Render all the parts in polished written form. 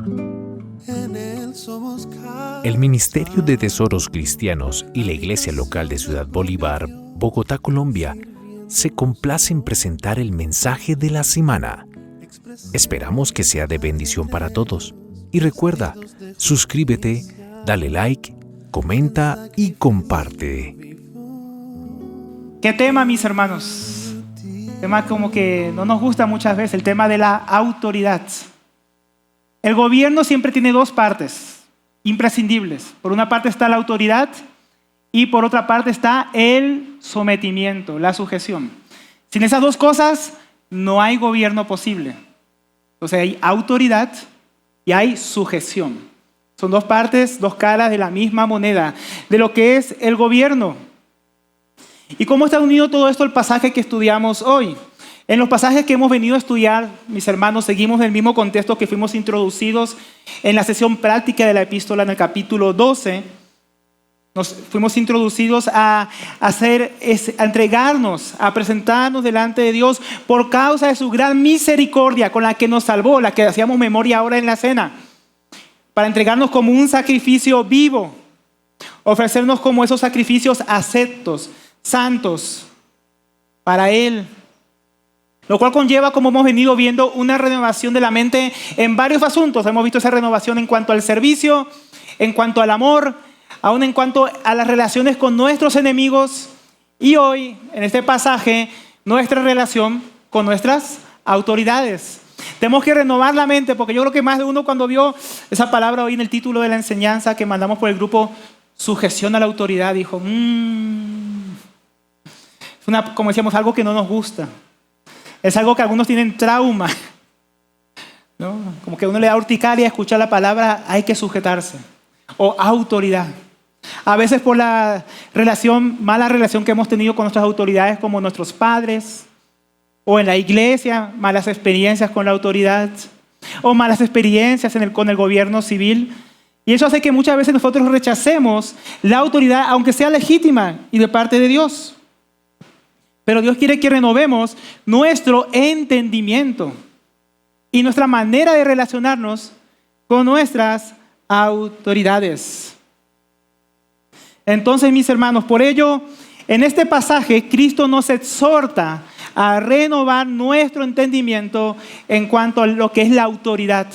En Él somos casa. El Ministerio de Tesoros Cristianos y la Iglesia Local de Ciudad Bolívar, Bogotá, Colombia, se complace en presentar el mensaje de la semana. Esperamos que sea de bendición para todos. Y recuerda, suscríbete, dale like, comenta y comparte. ¿Qué tema, mis hermanos? Tema como que no nos gusta muchas veces, el tema de la autoridad. El gobierno siempre tiene dos partes imprescindibles. Por una parte está la autoridad y por otra parte está el sometimiento, la sujeción. Sin esas dos cosas no hay gobierno posible. Entonces hay autoridad y hay sujeción. Son dos partes, dos caras de la misma moneda, de lo que es el gobierno. ¿Y cómo está unido todo esto al pasaje que estudiamos hoy? En los pasajes que hemos venido a estudiar, mis hermanos, seguimos en el mismo contexto que fuimos introducidos en la sesión práctica de la epístola en el capítulo 12. Nos fuimos introducidos a entregarnos, a presentarnos delante de Dios por causa de su gran misericordia con la que nos salvó, la que hacíamos memoria ahora en la cena, para entregarnos como un sacrificio vivo, ofrecernos como esos sacrificios aceptos, santos, para Él. Lo cual conlleva, como hemos venido viendo, una renovación de la mente en varios asuntos. Hemos visto esa renovación en cuanto al servicio, en cuanto al amor, aún en cuanto a las relaciones con nuestros enemigos. Y hoy, en este pasaje, nuestra relación con nuestras autoridades. Tenemos que renovar la mente, porque yo creo que más de uno cuando vio esa palabra hoy en el título de la enseñanza que mandamos por el grupo, sujeción a la autoridad, dijo, es como decíamos, algo que no nos gusta. Es algo que algunos tienen trauma, ¿no? Como que uno le da urticaria escuchar la palabra hay que sujetarse o autoridad. A veces por la mala relación que hemos tenido con nuestras autoridades como nuestros padres o en la iglesia, malas experiencias con la autoridad o malas experiencias con el gobierno civil. Y eso hace que muchas veces nosotros rechacemos la autoridad aunque sea legítima y de parte de Dios. Pero Dios quiere que renovemos nuestro entendimiento y nuestra manera de relacionarnos con nuestras autoridades. Entonces, mis hermanos, por ello, en este pasaje, Cristo nos exhorta a renovar nuestro entendimiento en cuanto a lo que es la autoridad,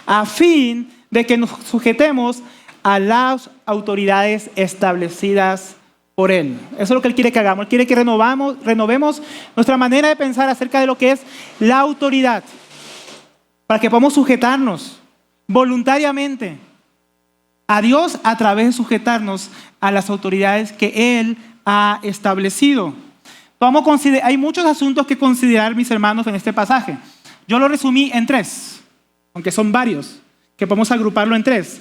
a fin de que nos sujetemos a las autoridades establecidas por Él. Eso es lo que Él quiere que hagamos. Él quiere que renovemos nuestra manera de pensar acerca de lo que es la autoridad, para que podamos sujetarnos voluntariamente a Dios a través de sujetarnos a las autoridades que Él ha establecido. Hay muchos asuntos que considerar, mis hermanos, en este pasaje. Yo lo resumí en 3, aunque son varios, que podemos agruparlo en 3.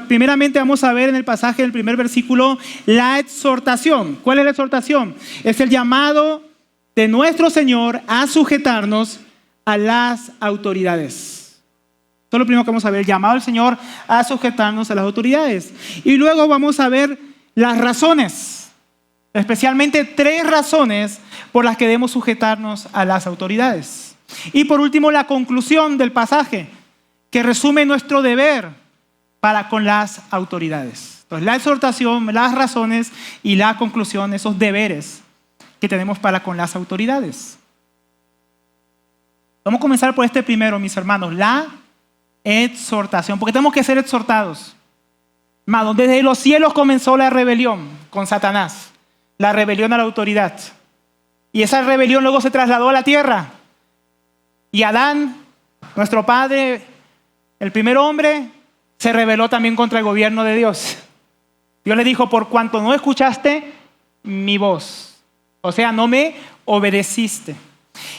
Primeramente vamos a ver en el pasaje del primer versículo la exhortación. ¿Cuál es la exhortación? Es el llamado de nuestro Señor a sujetarnos a las autoridades. Esto es lo primero que vamos a ver, el llamado del Señor a sujetarnos a las autoridades. Y luego vamos a ver las razones, especialmente 3 razones por las que debemos sujetarnos a las autoridades. Y por último, la conclusión del pasaje, que resume nuestro deber para con las autoridades. Entonces, la exhortación, las razones y la conclusión, esos deberes que tenemos para con las autoridades. Vamos a comenzar por este primero, mis hermanos, la exhortación, porque tenemos que ser exhortados. Hermanos, desde los cielos comenzó la rebelión con Satanás, la rebelión a la autoridad. Y esa rebelión luego se trasladó a la tierra. Y Adán, nuestro padre, el primer hombre, se rebeló también contra el gobierno de Dios. Dios le dijo, por cuanto no escuchaste mi voz, o sea, no me obedeciste.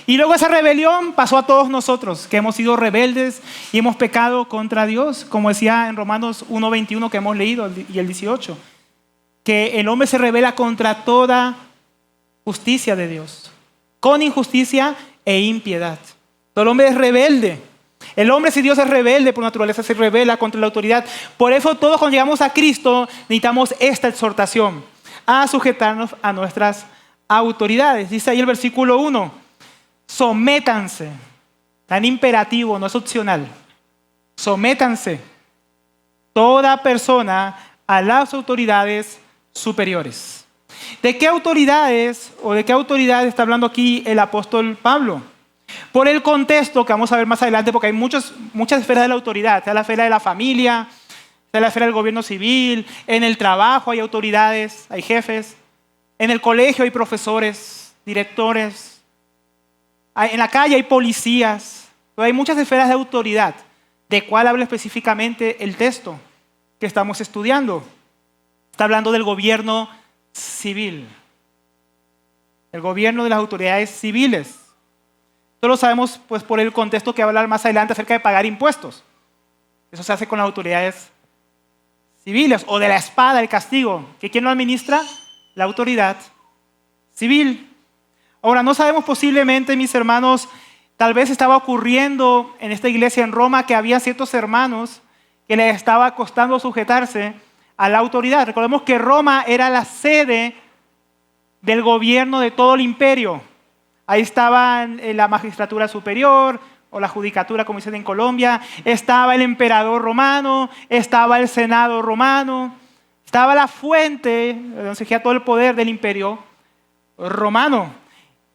Y luego esa rebelión pasó a todos nosotros, que hemos sido rebeldes y hemos pecado contra Dios, como decía en Romanos 1:21 que hemos leído y el 18, que el hombre se rebela contra toda justicia de Dios, con injusticia e impiedad. Todo el hombre es rebelde. El hombre, si Dios es rebelde por naturaleza, se rebela contra la autoridad. Por eso todos cuando llegamos a Cristo necesitamos esta exhortación a sujetarnos a nuestras autoridades. Dice ahí el versículo 1, sométanse. Está en imperativo, no es opcional. Sométanse toda persona a las autoridades superiores. ¿De qué autoridades o de qué autoridad está hablando aquí el apóstol Pablo? Por el contexto que vamos a ver más adelante, porque hay muchas esferas de la autoridad. Está la esfera de la familia, está la esfera del gobierno civil, en el trabajo hay autoridades, hay jefes, en el colegio hay profesores, directores, en la calle hay policías. Pero hay muchas esferas de autoridad. ¿De cuál habla específicamente el texto que estamos estudiando? Está hablando del gobierno civil. El gobierno de las autoridades civiles. Esto lo sabemos pues, por el contexto que va a hablar más adelante acerca de pagar impuestos. Eso se hace con las autoridades civiles o de la espada, el castigo. ¿Que quién lo administra? La autoridad civil. Ahora, no sabemos posiblemente, mis hermanos, tal vez estaba ocurriendo en esta iglesia en Roma que había ciertos hermanos que les estaba costando sujetarse a la autoridad. Recordemos que Roma era la sede del gobierno de todo el imperio. Ahí estaban la magistratura superior o la judicatura, como dicen en Colombia. Estaba el emperador romano, estaba el senado romano, estaba la fuente donde se regía todo el poder del imperio romano.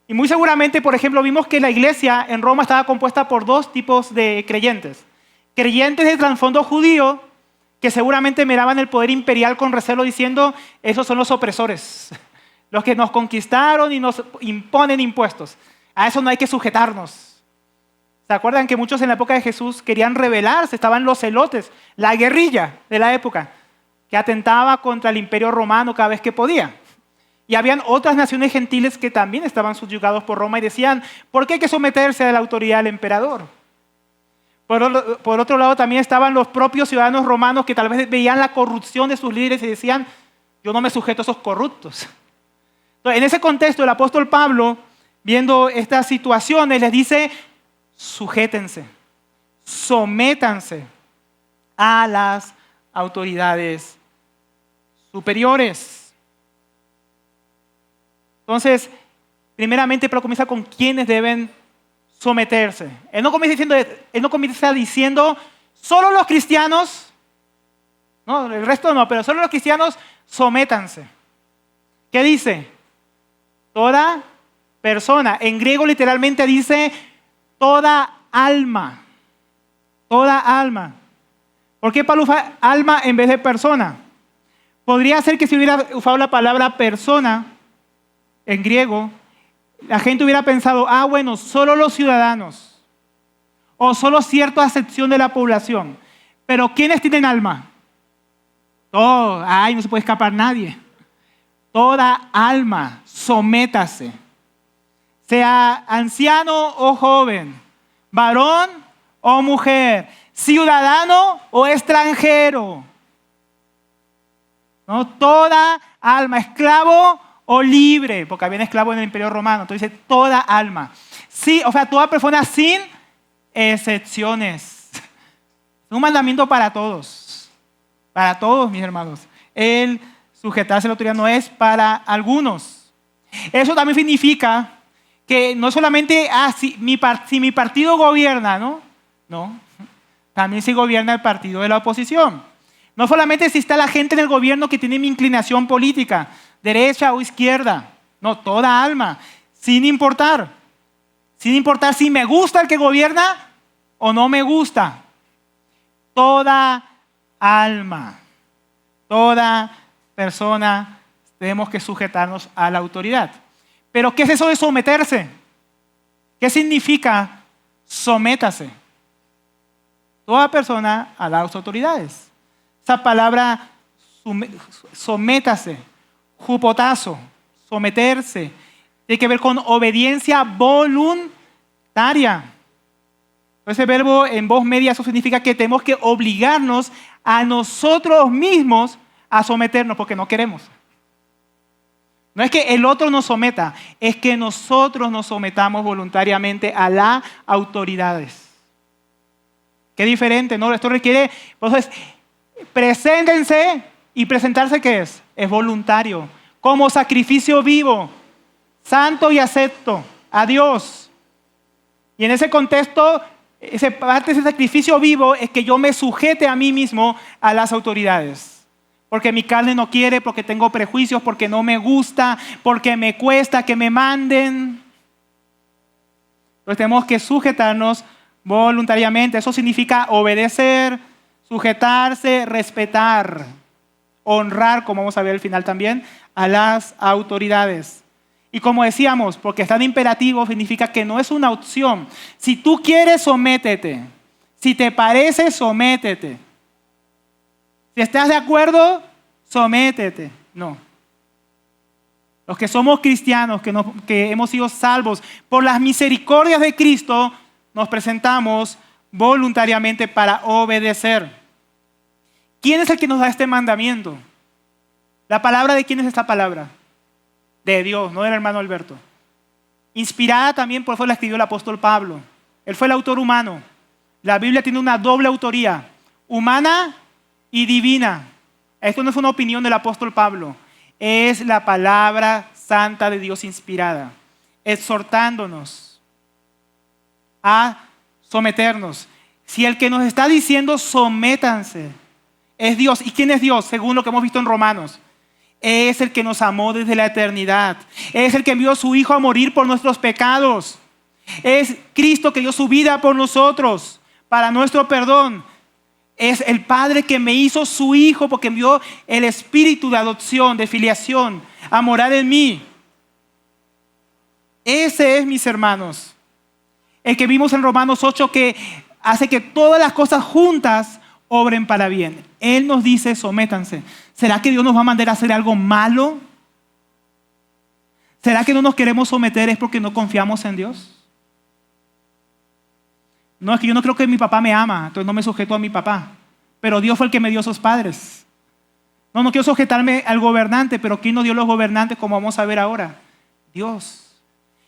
Y muy seguramente, por ejemplo, vimos que la iglesia en Roma estaba compuesta por dos tipos de creyentes. Creyentes de trasfondo judío, que seguramente miraban el poder imperial con recelo diciendo, esos son los opresores, los que nos conquistaron y nos imponen impuestos. A eso no hay que sujetarnos. ¿Se acuerdan que muchos en la época de Jesús querían rebelarse? Estaban los celotes, la guerrilla de la época, que atentaba contra el imperio romano cada vez que podía. Y habían otras naciones gentiles que también estaban subyugados por Roma y decían, ¿por qué hay que someterse a la autoridad del emperador? Por otro lado también estaban los propios ciudadanos romanos que tal vez veían la corrupción de sus líderes y decían, yo no me sujeto a esos corruptos. Entonces, en ese contexto el apóstol Pablo, viendo estas situaciones, les dice, sujétense, sométanse a las autoridades superiores. Entonces, primeramente, pero comienza con quienes deben someterse. Él no comienza diciendo, solo los cristianos, no, el resto no, pero solo los cristianos sométanse. ¿Qué dice? Toda persona. En griego literalmente dice toda alma. Toda alma. ¿Por qué Pablo usa alma en vez de persona? Podría ser que si hubiera usado la palabra persona en griego, la gente hubiera pensado, bueno, solo los ciudadanos o solo cierta sección de la población. Pero ¿quiénes tienen alma? Todos. No se puede escapar nadie. Toda alma, sométase. Sea anciano o joven, varón o mujer, ciudadano o extranjero. ¿No? Toda alma, esclavo o libre, porque había esclavo en el imperio romano. Entonces dice toda alma. Sí, o sea, toda persona sin excepciones. Es un mandamiento para todos. Para todos, mis hermanos. El sujetarse a la autoridad no es para algunos. Eso también significa que no solamente, si mi partido gobierna, ¿no? No. También si gobierna el partido de la oposición. No solamente si está la gente en el gobierno que tiene mi inclinación política, derecha o izquierda. No, toda alma, sin importar. Sin importar si me gusta el que gobierna o no me gusta. Toda alma, toda persona tenemos que sujetarnos a la autoridad. Pero ¿qué es eso de someterse? ¿Qué significa sométase? Toda persona a las autoridades. Esa palabra sométase, jupotazo, someterse, tiene que ver con obediencia voluntaria. Ese verbo en voz media, eso significa que tenemos que obligarnos a nosotros mismos a someternos porque no queremos. No es que el otro nos someta, es que nosotros nos sometamos voluntariamente a las autoridades. Qué diferente, ¿no? Esto requiere, entonces, preséntense y presentarse, ¿qué es? Es voluntario, como sacrificio vivo, santo y acepto a Dios. Y en ese contexto, parte de ese sacrificio vivo es que yo me sujete a mí mismo a las autoridades. Porque mi carne no quiere, porque tengo prejuicios, porque no me gusta, porque me cuesta que me manden. Entonces tenemos que sujetarnos voluntariamente. Eso significa obedecer, sujetarse, respetar, honrar, como vamos a ver al final también, a las autoridades. Y como decíamos, porque está en imperativo, significa que no es una opción. Si tú quieres, sométete. Si te parece, sométete. Si estás de acuerdo, sométete. No. Los que somos cristianos, que hemos sido salvos por las misericordias de Cristo, nos presentamos voluntariamente para obedecer. ¿Quién es el que nos da este mandamiento? ¿La palabra de quién es esta palabra? De Dios, no del hermano Alberto. Inspirada también, por eso la escribió el apóstol Pablo. Él fue el autor humano. La Biblia tiene una doble autoría, humana y divina. Esto no es una opinión del apóstol Pablo. Es la palabra santa de Dios inspirada, exhortándonos a someternos. Si el que nos está diciendo sométanse es Dios. ¿Y quién es Dios? Según lo que hemos visto en Romanos. Es el que nos amó desde la eternidad. Es el que envió a su Hijo a morir por nuestros pecados. Es Cristo que dio su vida por nosotros, para nuestro perdón. Es el Padre que me hizo su Hijo porque envió el Espíritu de adopción, de filiación, a morar en mí. Ese es, mis hermanos, el que vimos en Romanos 8, que hace que todas las cosas juntas obren para bien. Él nos dice, sométanse. ¿Será que Dios nos va a mandar a hacer algo malo? ¿Será que no nos queremos someter es porque no confiamos en Dios? No, es que yo no creo que mi papá me ama, entonces no me sujeto a mi papá. Pero Dios fue el que me dio esos padres. No quiero sujetarme al gobernante, pero ¿quién nos dio los gobernantes como vamos a ver ahora? Dios.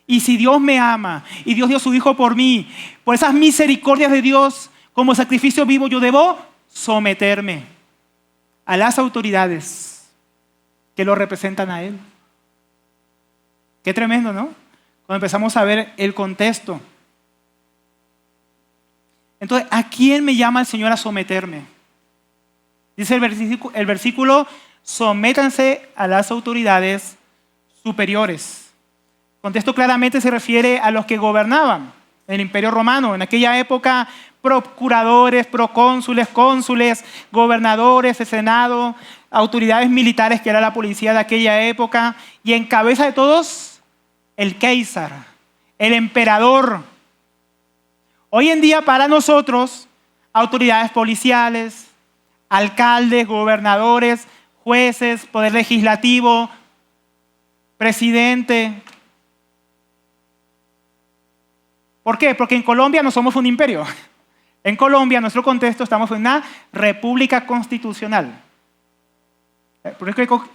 Y si Dios me ama y Dios dio a su Hijo por mí, por esas misericordias de Dios, como sacrificio vivo, yo debo someterme a las autoridades que lo representan a Él. Qué tremendo, ¿no? Cuando empezamos a ver el contexto. Entonces, ¿a quién me llama el Señor a someterme? Dice el versículo, sométanse a las autoridades superiores. El contexto claramente se refiere a los que gobernaban en el Imperio Romano. En aquella época, procuradores, procónsules, cónsules, gobernadores, el Senado, autoridades militares, que era la policía de aquella época, y en cabeza de todos, el César, el emperador. Hoy en día para nosotros, autoridades policiales, alcaldes, gobernadores, jueces, poder legislativo, presidente. ¿Por qué? Porque en Colombia no somos un imperio. En Colombia, en nuestro contexto, estamos en una república constitucional.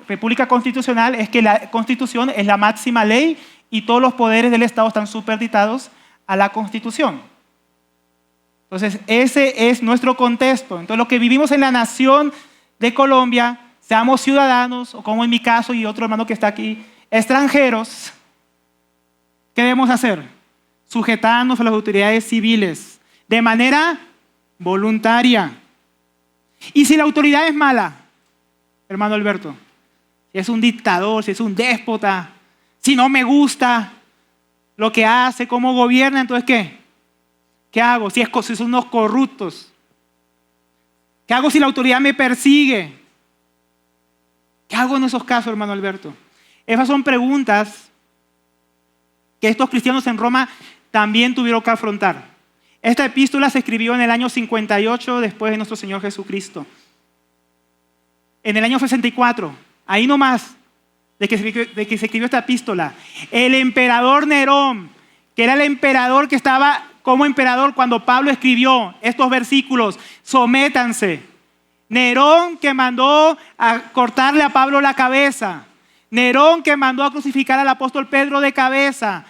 República constitucional es que la Constitución es la máxima ley y todos los poderes del Estado están supeditados a la Constitución. Entonces, ese es nuestro contexto. Entonces, lo que vivimos en la nación de Colombia, seamos ciudadanos, o como en mi caso y otro hermano que está aquí, extranjeros, ¿qué debemos hacer? Sujetarnos a las autoridades civiles de manera voluntaria. Y si la autoridad es mala, hermano Alberto, si es un dictador, si es un déspota, si no me gusta lo que hace, cómo gobierna, entonces ¿qué? ¿Qué hago? Si son unos corruptos. ¿Qué hago si la autoridad me persigue? ¿Qué hago en esos casos, hermano Alberto? Esas son preguntas que estos cristianos en Roma también tuvieron que afrontar. Esta epístola se escribió en el año 58 después de nuestro Señor Jesucristo. En el año 64, ahí nomás de que se escribió esta epístola, el emperador Nerón, que era el emperador que estaba como emperador cuando Pablo escribió estos versículos, sométanse. Nerón que mandó a cortarle a Pablo la cabeza. Nerón que mandó a crucificar al apóstol Pedro de cabeza.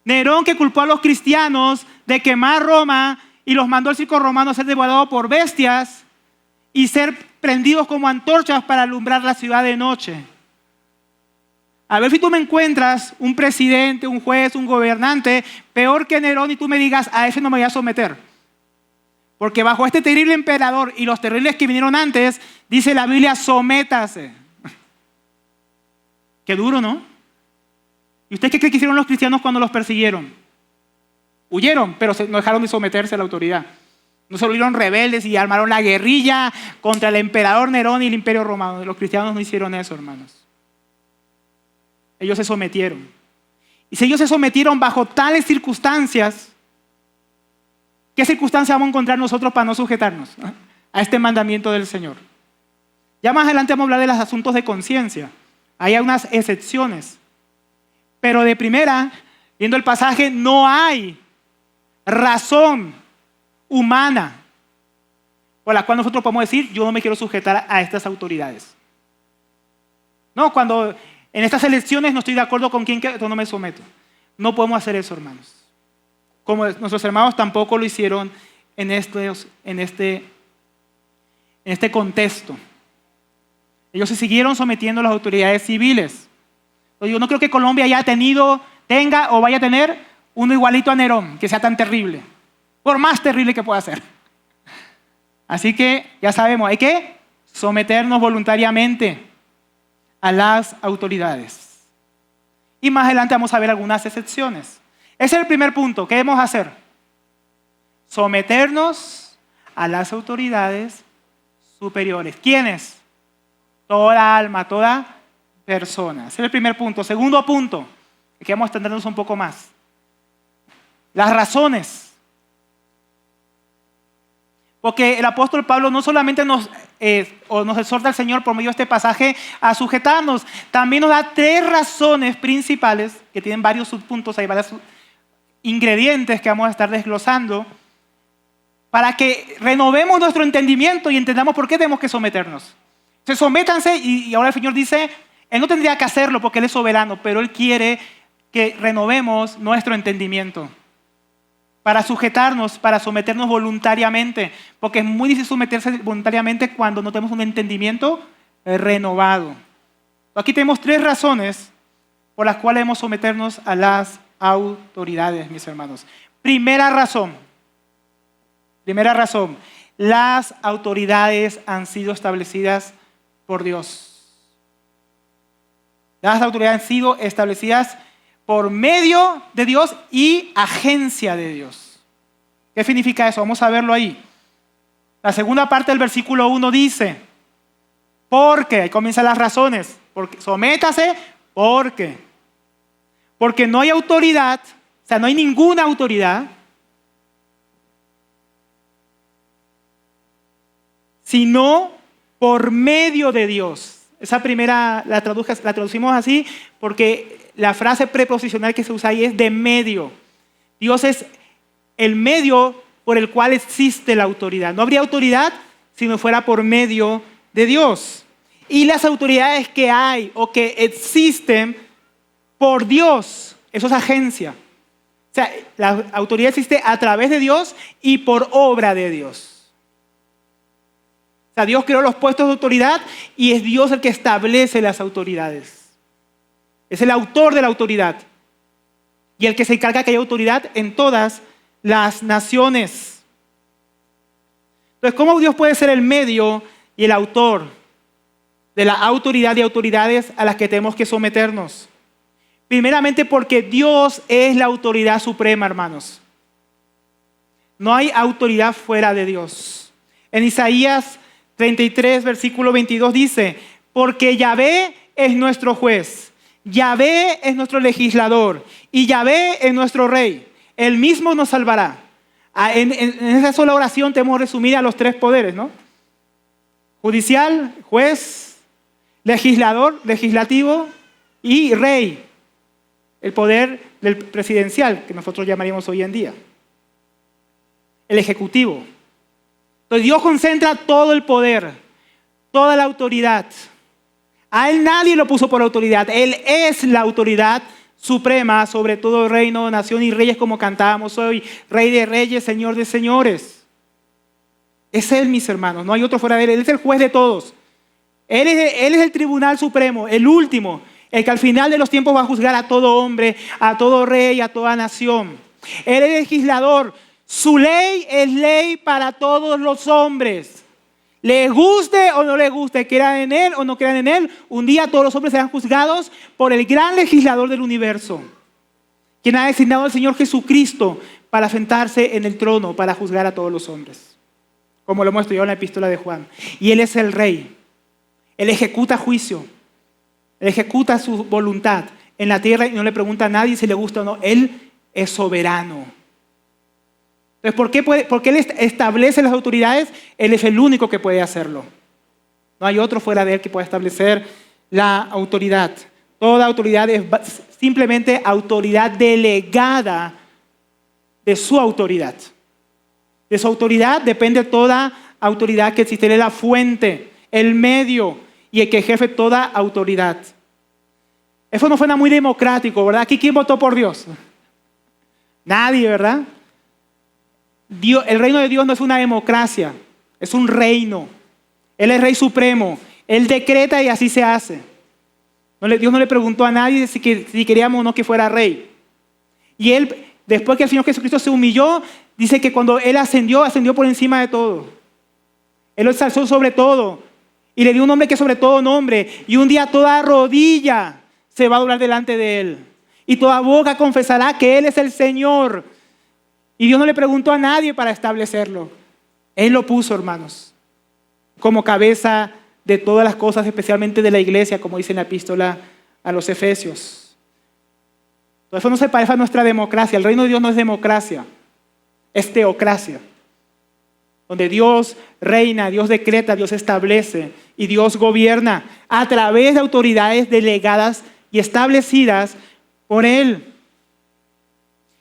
Nerón que culpó a los cristianos de quemar Roma y los mandó al circo romano a ser devorados por bestias y ser prendidos como antorchas para alumbrar la ciudad de noche. A ver si tú me encuentras un presidente, un juez, un gobernante peor que Nerón y tú me digas, a ese no me voy a someter. Porque bajo este terrible emperador y los terribles que vinieron antes, dice la Biblia, sométase. Qué duro, ¿no? ¿Y usted qué cree que hicieron los cristianos cuando los persiguieron? Huyeron, pero no dejaron de someterse a la autoridad. No se volvieron rebeldes y armaron la guerrilla contra el emperador Nerón y el imperio romano. Los cristianos no hicieron eso, hermanos. Ellos se sometieron. Y si ellos se sometieron bajo tales circunstancias, ¿qué circunstancias vamos a encontrar nosotros para no sujetarnos a este mandamiento del Señor? Ya más adelante vamos a hablar de los asuntos de conciencia. Hay unas excepciones. Pero de primera, viendo el pasaje, no hay razón humana por la cual nosotros podemos decir, yo no me quiero sujetar a estas autoridades. No, cuando en estas elecciones no estoy de acuerdo con quién, yo no me someto. No podemos hacer eso, hermanos. Como nuestros hermanos tampoco lo hicieron en este contexto. Ellos se siguieron sometiendo a las autoridades civiles. Yo no creo que Colombia tenga o vaya a tener uno igualito a Nerón, que sea tan terrible. Por más terrible que pueda ser. Así que ya sabemos, hay que someternos voluntariamente a las autoridades. Y más adelante vamos a ver algunas excepciones. Ese es el primer punto. ¿Qué debemos hacer? Someternos a las autoridades superiores. ¿Quiénes? Toda alma, toda persona. Ese es el primer punto. Segundo punto, que vamos a extendernos un poco más. Las razones. Porque el apóstol Pablo no solamente nos exhorta al Señor por medio de este pasaje a sujetarnos, también nos da 3 razones principales, que tienen varios subpuntos, hay varios ingredientes que vamos a estar desglosando, para que renovemos nuestro entendimiento y entendamos por qué tenemos que someternos. Entonces, sométanse y ahora el Señor dice, Él no tendría que hacerlo porque Él es soberano, pero Él quiere que renovemos nuestro entendimiento. Para sujetarnos, para someternos voluntariamente, porque es muy difícil someterse voluntariamente cuando no tenemos un entendimiento renovado. Aquí tenemos 3 razones por las cuales debemos someternos a las autoridades, mis hermanos. Primera razón, las autoridades han sido establecidas por Dios. Las autoridades han sido establecidas por medio de Dios y agencia de Dios. ¿Qué significa eso? Vamos a verlo ahí. La segunda parte del versículo 1 dice, porque, ahí comienzan las razones, porque, sométase, porque no hay autoridad, o sea, no hay ninguna autoridad, sino por medio de Dios. Esa primera la traducimos así porque la frase preposicional que se usa ahí es de medio. Dios es el medio por el cual existe la autoridad. No habría autoridad si no fuera por medio de Dios. Y las autoridades que hay o que existen por Dios, eso es agencia. O sea, la autoridad existe a través de Dios y por obra de Dios. O sea, Dios creó los puestos de autoridad y es Dios el que establece las autoridades. Es el autor de la autoridad y el que se encarga que haya autoridad en todas las naciones. Entonces, ¿cómo Dios puede ser el medio y el autor de la autoridad y autoridades a las que tenemos que someternos? Primeramente porque Dios es la autoridad suprema, hermanos. No hay autoridad fuera de Dios. En Isaías 33, versículo 22 dice, porque Yahvé es nuestro juez, Yahvé es nuestro legislador y Yahvé es nuestro rey. Él mismo nos salvará. En esa sola oración tenemos resumida los 3 poderes, ¿no? Judicial, juez, legislador, legislativo y rey. El poder del presidencial, que nosotros llamaríamos hoy en día. El ejecutivo. Entonces Dios concentra todo el poder, toda la autoridad. A Él nadie lo puso por autoridad. Él es la autoridad suprema sobre todo reino, nación y reyes, como cantábamos hoy. Rey de reyes, Señor de señores. Es Él, mis hermanos. No hay otro fuera de Él. Él es el juez de todos. Él es el tribunal supremo, el último. el que al final de los tiempos va a juzgar a todo hombre, a todo rey, a toda nación. Él es legislador. Su ley es ley para todos los hombres. Les guste o no les guste, crean en Él o no crean en Él, un día todos los hombres serán juzgados por el gran legislador del universo, quien ha designado al Señor Jesucristo para sentarse en el trono, para juzgar a todos los hombres, como lo hemos estudiado en la epístola de Juan. Y Él es el Rey. Él ejecuta juicio. Él ejecuta su voluntad en la tierra y no le pregunta a nadie si le gusta o no. Él es soberano. Entonces, ¿por qué Él establece las autoridades? Él es el único que puede hacerlo. No hay otro fuera de Él que pueda establecer la autoridad. Toda autoridad es simplemente autoridad delegada de su autoridad. De su autoridad depende toda autoridad que existe. Él es la fuente, el medio y el que ejerce toda autoridad. Eso no suena muy democrático, ¿verdad? ¿Aquí quién votó por Dios? Nadie, ¿verdad? El reino de Dios no es una democracia, es un reino. Él es Rey Supremo. Él decreta y así se hace. Dios no le preguntó a nadie si queríamos o no que fuera rey. Y Él, después que el Señor Jesucristo se humilló, dice que cuando Él ascendió por encima de todo. Él lo exalzó sobre todo. Y le dio un nombre que es sobre todo nombre. Y un día toda rodilla se va a doblar delante de Él. Y toda boca confesará que Él es el Señor. Y Dios no le preguntó a nadie para establecerlo. Él lo puso, hermanos, como cabeza de todas las cosas, especialmente de la iglesia, como dice en la epístola a los Efesios. Todo eso no se parece a nuestra democracia. El reino de Dios no es democracia, es teocracia. Donde Dios reina, Dios decreta, Dios establece y Dios gobierna a través de autoridades delegadas y establecidas por Él.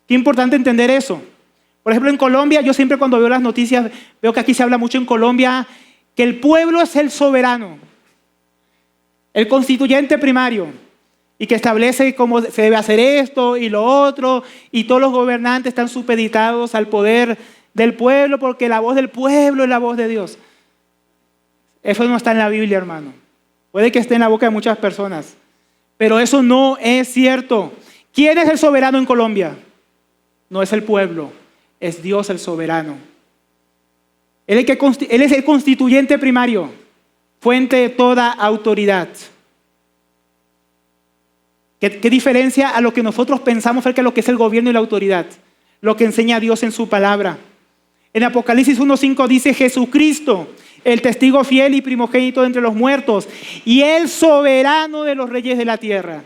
Qué importante entender eso. Por ejemplo, en Colombia, yo siempre cuando veo las noticias, veo que aquí se habla mucho en Colombia, que el pueblo es el soberano, el constituyente primario, y que establece cómo se debe hacer esto y lo otro, y todos los gobernantes están supeditados al poder del pueblo, porque la voz del pueblo es la voz de Dios. Eso no está en la Biblia, hermano. Puede que esté en la boca de muchas personas, pero eso no es cierto. ¿Quién es el soberano en Colombia? No es el pueblo. Es Dios el soberano. Él es el constituyente primario, fuente de toda autoridad. ¿Qué diferencia a lo que nosotros pensamos acerca de lo que es el gobierno y la autoridad? Lo que enseña Dios en su palabra. En Apocalipsis 1:5 dice: Jesucristo, el testigo fiel y primogénito de entre los muertos, y el soberano de los reyes de la tierra.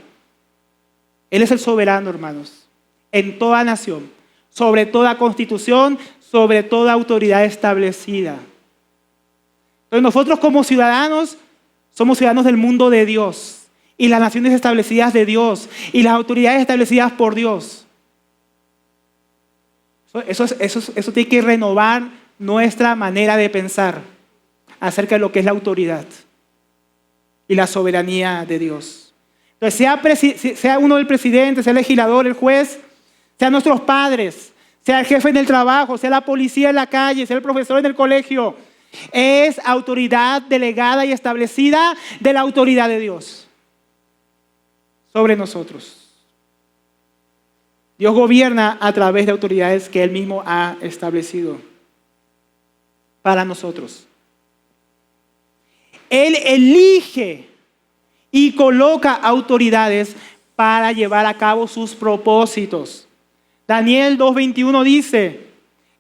Él es el soberano, hermanos, en toda nación, sobre toda constitución, sobre toda autoridad establecida. Entonces nosotros como ciudadanos somos ciudadanos del mundo de Dios y las naciones establecidas de Dios y las autoridades establecidas por Dios. Eso tiene que renovar nuestra manera de pensar acerca de lo que es la autoridad y la soberanía de Dios. Entonces, sea uno el presidente, sea el legislador, el juez, sean nuestros padres, sea el jefe en el trabajo, sea la policía en la calle, sea el profesor en el colegio, es autoridad delegada y establecida de la autoridad de Dios sobre nosotros. Dios gobierna a través de autoridades que Él mismo ha establecido para nosotros. Él elige y coloca autoridades para llevar a cabo sus propósitos. Daniel 2:21 dice: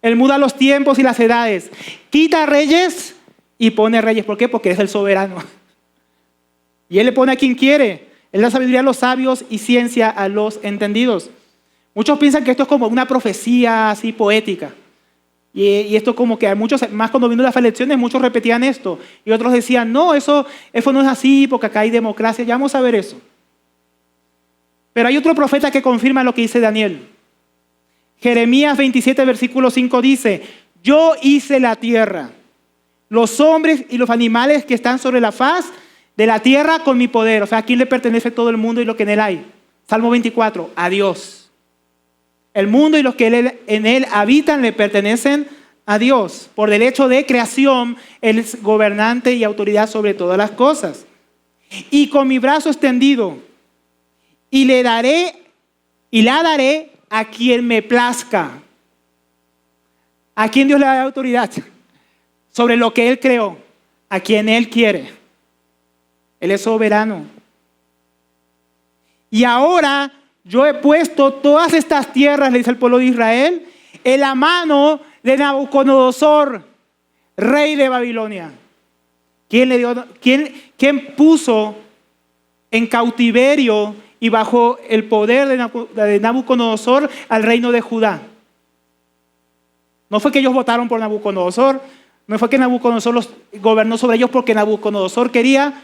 Él muda los tiempos y las edades, quita reyes y pone reyes. ¿Por qué? Porque es el soberano. Y Él le pone a quien quiere. Él da sabiduría a los sabios y ciencia a los entendidos. Muchos piensan que esto es como una profecía así poética. Y esto como que hay muchos, más cuando vino las elecciones, muchos repetían esto. Y otros decían: no, eso no es así porque acá hay democracia. Ya vamos a ver eso. Pero hay otro profeta que confirma lo que dice Daniel. Jeremías 27, versículo 5 dice: yo hice la tierra, los hombres y los animales que están sobre la faz de la tierra con mi poder. O sea, ¿a quién le pertenece todo el mundo y lo que en él hay? Salmo 24, a Dios. El mundo y los que en él habitan le pertenecen a Dios. Por el hecho de creación, Él es gobernante y autoridad sobre todas las cosas. Y con mi brazo extendido y la daré a quien me plazca. ¿A quién Dios le da autoridad? Sobre lo que Él creó, a quien Él quiere. Él es soberano. Y ahora yo he puesto todas estas tierras, le dice el pueblo de Israel, en la mano de Nabucodonosor, rey de Babilonia. ¿Quién puso en cautiverio y bajo el poder de Nabucodonosor al reino de Judá? No fue que ellos votaron por Nabucodonosor, no fue que Nabucodonosor los gobernó sobre ellos porque Nabucodonosor quería.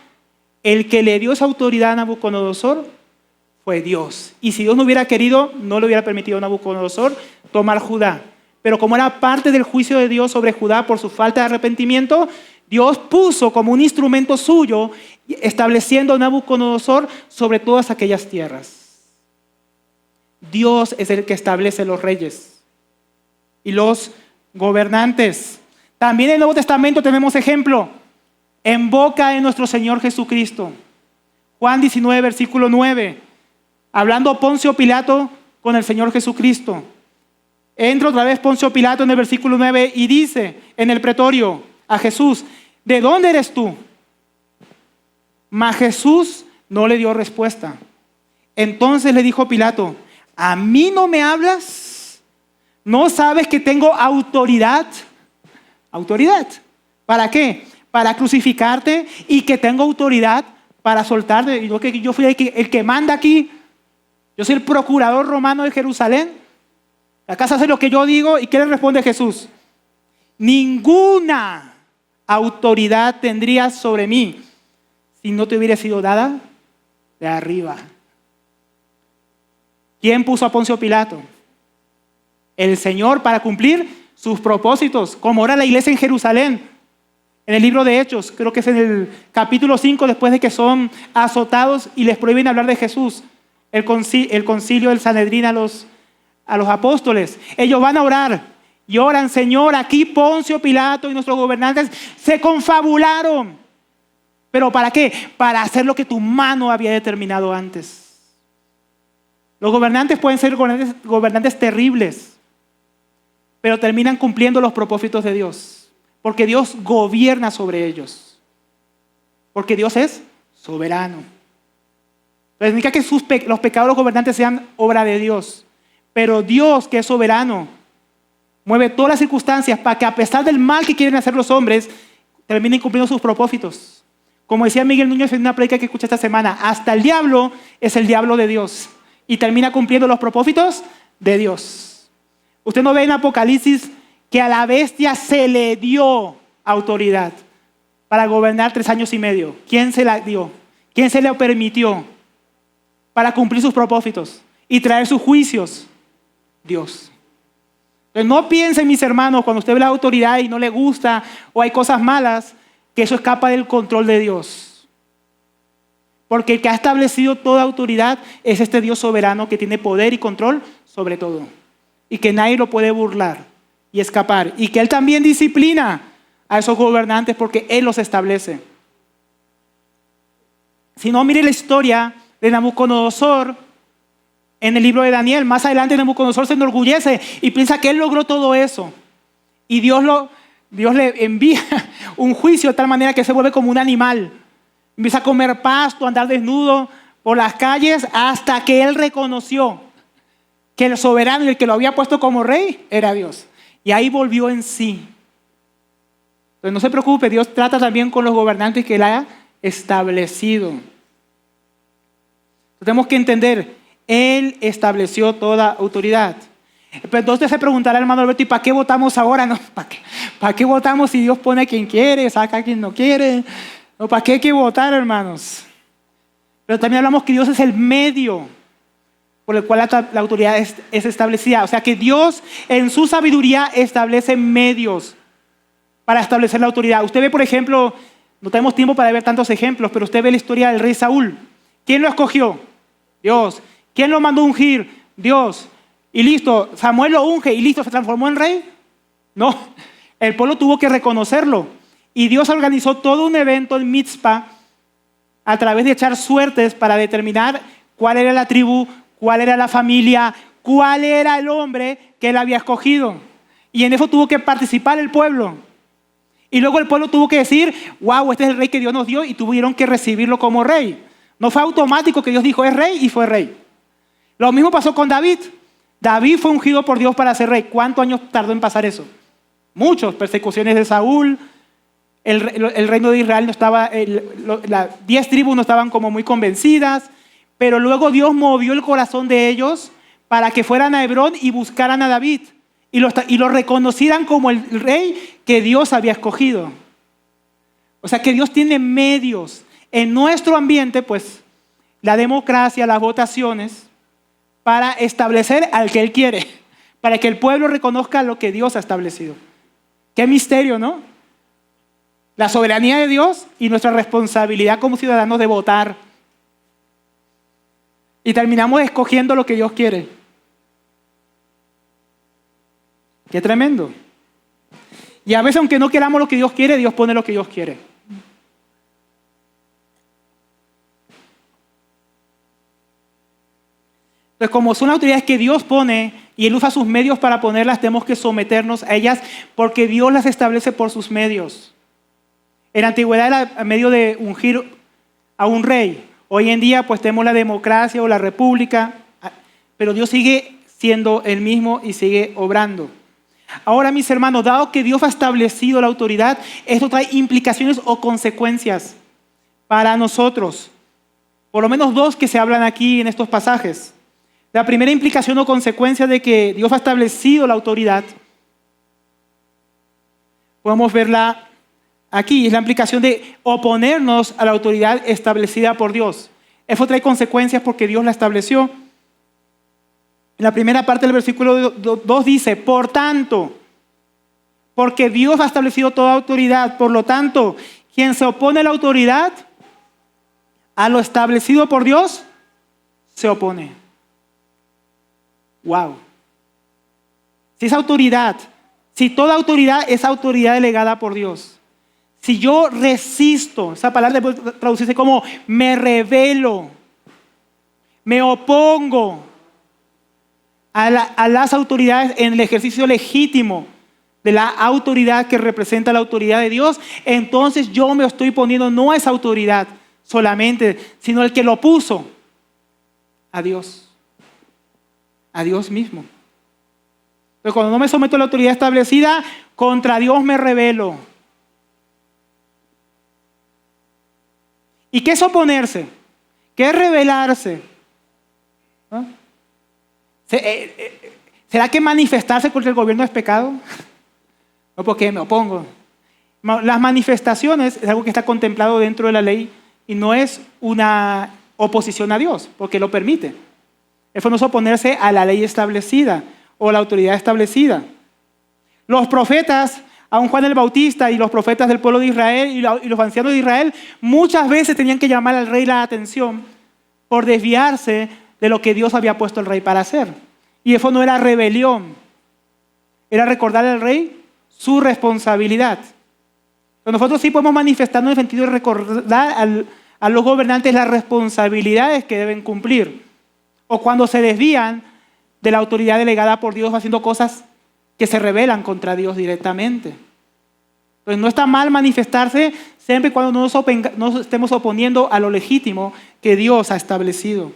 El que le dio esa autoridad a Nabucodonosor fue Dios. Y si Dios no hubiera querido, no le hubiera permitido a Nabucodonosor tomar Judá. Pero como era parte del juicio de Dios sobre Judá por su falta de arrepentimiento, Dios puso como un instrumento suyo, estableciendo a Nabucodonosor sobre todas aquellas tierras. Dios es el que establece los reyes y los gobernantes. También en el Nuevo Testamento tenemos ejemplo en boca de nuestro Señor Jesucristo. Juan 19, versículo 9. Hablando Poncio Pilato con el Señor Jesucristo. Entra otra vez Poncio Pilato en el versículo 9 y dice en el pretorio a Jesús: ¿de dónde eres tú? Mas Jesús no le dio respuesta. Entonces le dijo Pilato: ¿a mí no me hablas? ¿No sabes que tengo autoridad? ¿Autoridad? ¿Para qué? Para crucificarte, y que tengo autoridad para soltarte. Yo fui el que manda aquí. Yo soy el procurador romano de Jerusalén. ¿Acaso hace lo que yo digo? ¿Y qué le responde Jesús? Ninguna autoridad tendrías sobre mí si no te hubiera sido dada de arriba. ¿Quién puso a Poncio Pilato? El Señor, para cumplir sus propósitos, como era la iglesia en Jerusalén. En el libro de Hechos, creo que es en el capítulo 5, después de que son azotados y les prohíben hablar de Jesús, el concilio del Sanedrín a los apóstoles. Ellos van a orar y oran: Señor, aquí Poncio Pilato y nuestros gobernantes se confabularon. ¿Pero para qué? Para hacer lo que tu mano había determinado antes. Los gobernantes pueden ser gobernantes terribles, pero terminan cumpliendo los propósitos de Dios, porque Dios gobierna sobre ellos, porque Dios es soberano. Entonces, significa que los pecados de los gobernantes sean obra de Dios, pero Dios, que es soberano, mueve todas las circunstancias para que, a pesar del mal que quieren hacer los hombres, terminen cumpliendo sus propósitos. Como decía Miguel Núñez en una prédica que escuché esta semana, hasta el diablo es el diablo de Dios y termina cumpliendo los propósitos de Dios. Usted no ve en Apocalipsis que a la bestia se le dio autoridad para gobernar 3 años y medio. ¿Quién se la dio? ¿Quién se le permitió para cumplir sus propósitos y traer sus juicios? Dios. Entonces, no piensen, mis hermanos, cuando usted ve la autoridad y no le gusta o hay cosas malas, que eso escapa del control de Dios. Porque el que ha establecido toda autoridad es este Dios soberano que tiene poder y control sobre todo. Y que nadie lo puede burlar y escapar. Y que Él también disciplina a esos gobernantes porque Él los establece. Si no, mire la historia de Nabucodonosor en el libro de Daniel. Más adelante Nabucodonosor se enorgullece y piensa que él logró todo eso. Y Dios le envía un juicio de tal manera que se vuelve como un animal. Empieza a comer pasto, a andar desnudo por las calles, hasta que él reconoció que el soberano y el que lo había puesto como rey era Dios. Y ahí volvió en sí. Entonces no se preocupe, Dios trata también con los gobernantes que él ha establecido. Tenemos que entender, Él estableció toda autoridad. Pero entonces se preguntará, hermano Alberto, ¿y para qué votamos ahora? No, ¿para qué votamos si Dios pone a quien quiere, saca a quien no quiere? No, ¿para qué hay que votar, hermanos? Pero también hablamos que Dios es el medio por el cual la autoridad es establecida. O sea que Dios en su sabiduría establece medios para establecer la autoridad. Usted ve, por ejemplo, no tenemos tiempo para ver tantos ejemplos, pero usted ve la historia del rey Saúl. ¿Quién lo escogió? Dios. ¿Quién lo mandó ungir? Dios. Y listo, Samuel lo unge y listo, ¿se transformó en rey? No, el pueblo tuvo que reconocerlo. Y Dios organizó todo un evento en Mizpa a través de echar suertes para determinar cuál era la tribu, cuál era la familia, cuál era el hombre que él había escogido. Y en eso tuvo que participar el pueblo. Y luego el pueblo tuvo que decir, wow, este es el rey que Dios nos dio, y tuvieron que recibirlo como rey. No fue automático que Dios dijo, es rey, y fue rey. Lo mismo pasó con David. David fue ungido por Dios para ser rey. ¿Cuántos años tardó en pasar eso? Muchos. Persecuciones de Saúl. El reino de Israel no estaba, las 10 tribus no estaban como muy convencidas. Pero luego Dios movió el corazón de ellos para que fueran a Hebrón y buscaran a David. Y lo reconocieran como el rey que Dios había escogido. O sea que Dios tiene medios. En nuestro ambiente, pues, la democracia, las votaciones, para establecer al que Él quiere, para que el pueblo reconozca lo que Dios ha establecido. Qué misterio, ¿no? La soberanía de Dios y nuestra responsabilidad como ciudadanos de votar. Y terminamos escogiendo lo que Dios quiere. Qué tremendo. Y a veces, aunque no queramos lo que Dios quiere, Dios pone lo que Dios quiere. Entonces, como son autoridades que Dios pone y Él usa sus medios para ponerlas, tenemos que someternos a ellas porque Dios las establece por sus medios. En la antigüedad era a medio de ungir a un rey. Hoy en día pues tenemos la democracia o la república, pero Dios sigue siendo el mismo y sigue obrando. Ahora, mis hermanos, dado que Dios ha establecido la autoridad, esto trae implicaciones o consecuencias para nosotros. Por lo menos 2 que se hablan aquí en estos pasajes. La primera implicación o consecuencia de que Dios ha establecido la autoridad, podemos verla aquí, es la implicación de oponernos a la autoridad establecida por Dios. Eso trae consecuencias porque Dios la estableció. En la primera parte del versículo 2 dice, por tanto, porque Dios ha establecido toda autoridad, por lo tanto, quien se opone a la autoridad, a lo establecido por Dios, se opone. Wow. Si esa autoridad, si toda autoridad es autoridad delegada por Dios, si yo resisto, esa palabra puede traducirse como me rebelo, me opongo a las autoridades en el ejercicio legítimo de la autoridad que representa la autoridad de Dios, entonces yo me estoy poniendo no a esa autoridad solamente, sino el que lo puso, a Dios. A Dios mismo. Pero cuando no me someto a la autoridad establecida, contra Dios me rebelo. ¿Y qué es oponerse? ¿Qué es rebelarse? ¿No? ¿Será que manifestarse contra el gobierno es pecado? No, porque me opongo. Las manifestaciones es algo que está contemplado dentro de la ley y no es una oposición a Dios, porque lo permite. Eso no es oponerse a la ley establecida o la autoridad establecida. Los profetas, aun Juan el Bautista y los profetas del pueblo de Israel y los ancianos de Israel, muchas veces tenían que llamar al rey la atención por desviarse de lo que Dios había puesto al rey para hacer. Y eso no era rebelión, era recordarle al rey su responsabilidad. Pero nosotros sí podemos manifestarnos en el sentido de recordar a los gobernantes las responsabilidades que deben cumplir. O cuando se desvían de la autoridad delegada por Dios haciendo cosas que se rebelan contra Dios directamente. Entonces no está mal manifestarse siempre y cuando no nos estemos oponiendo a lo legítimo que Dios ha establecido.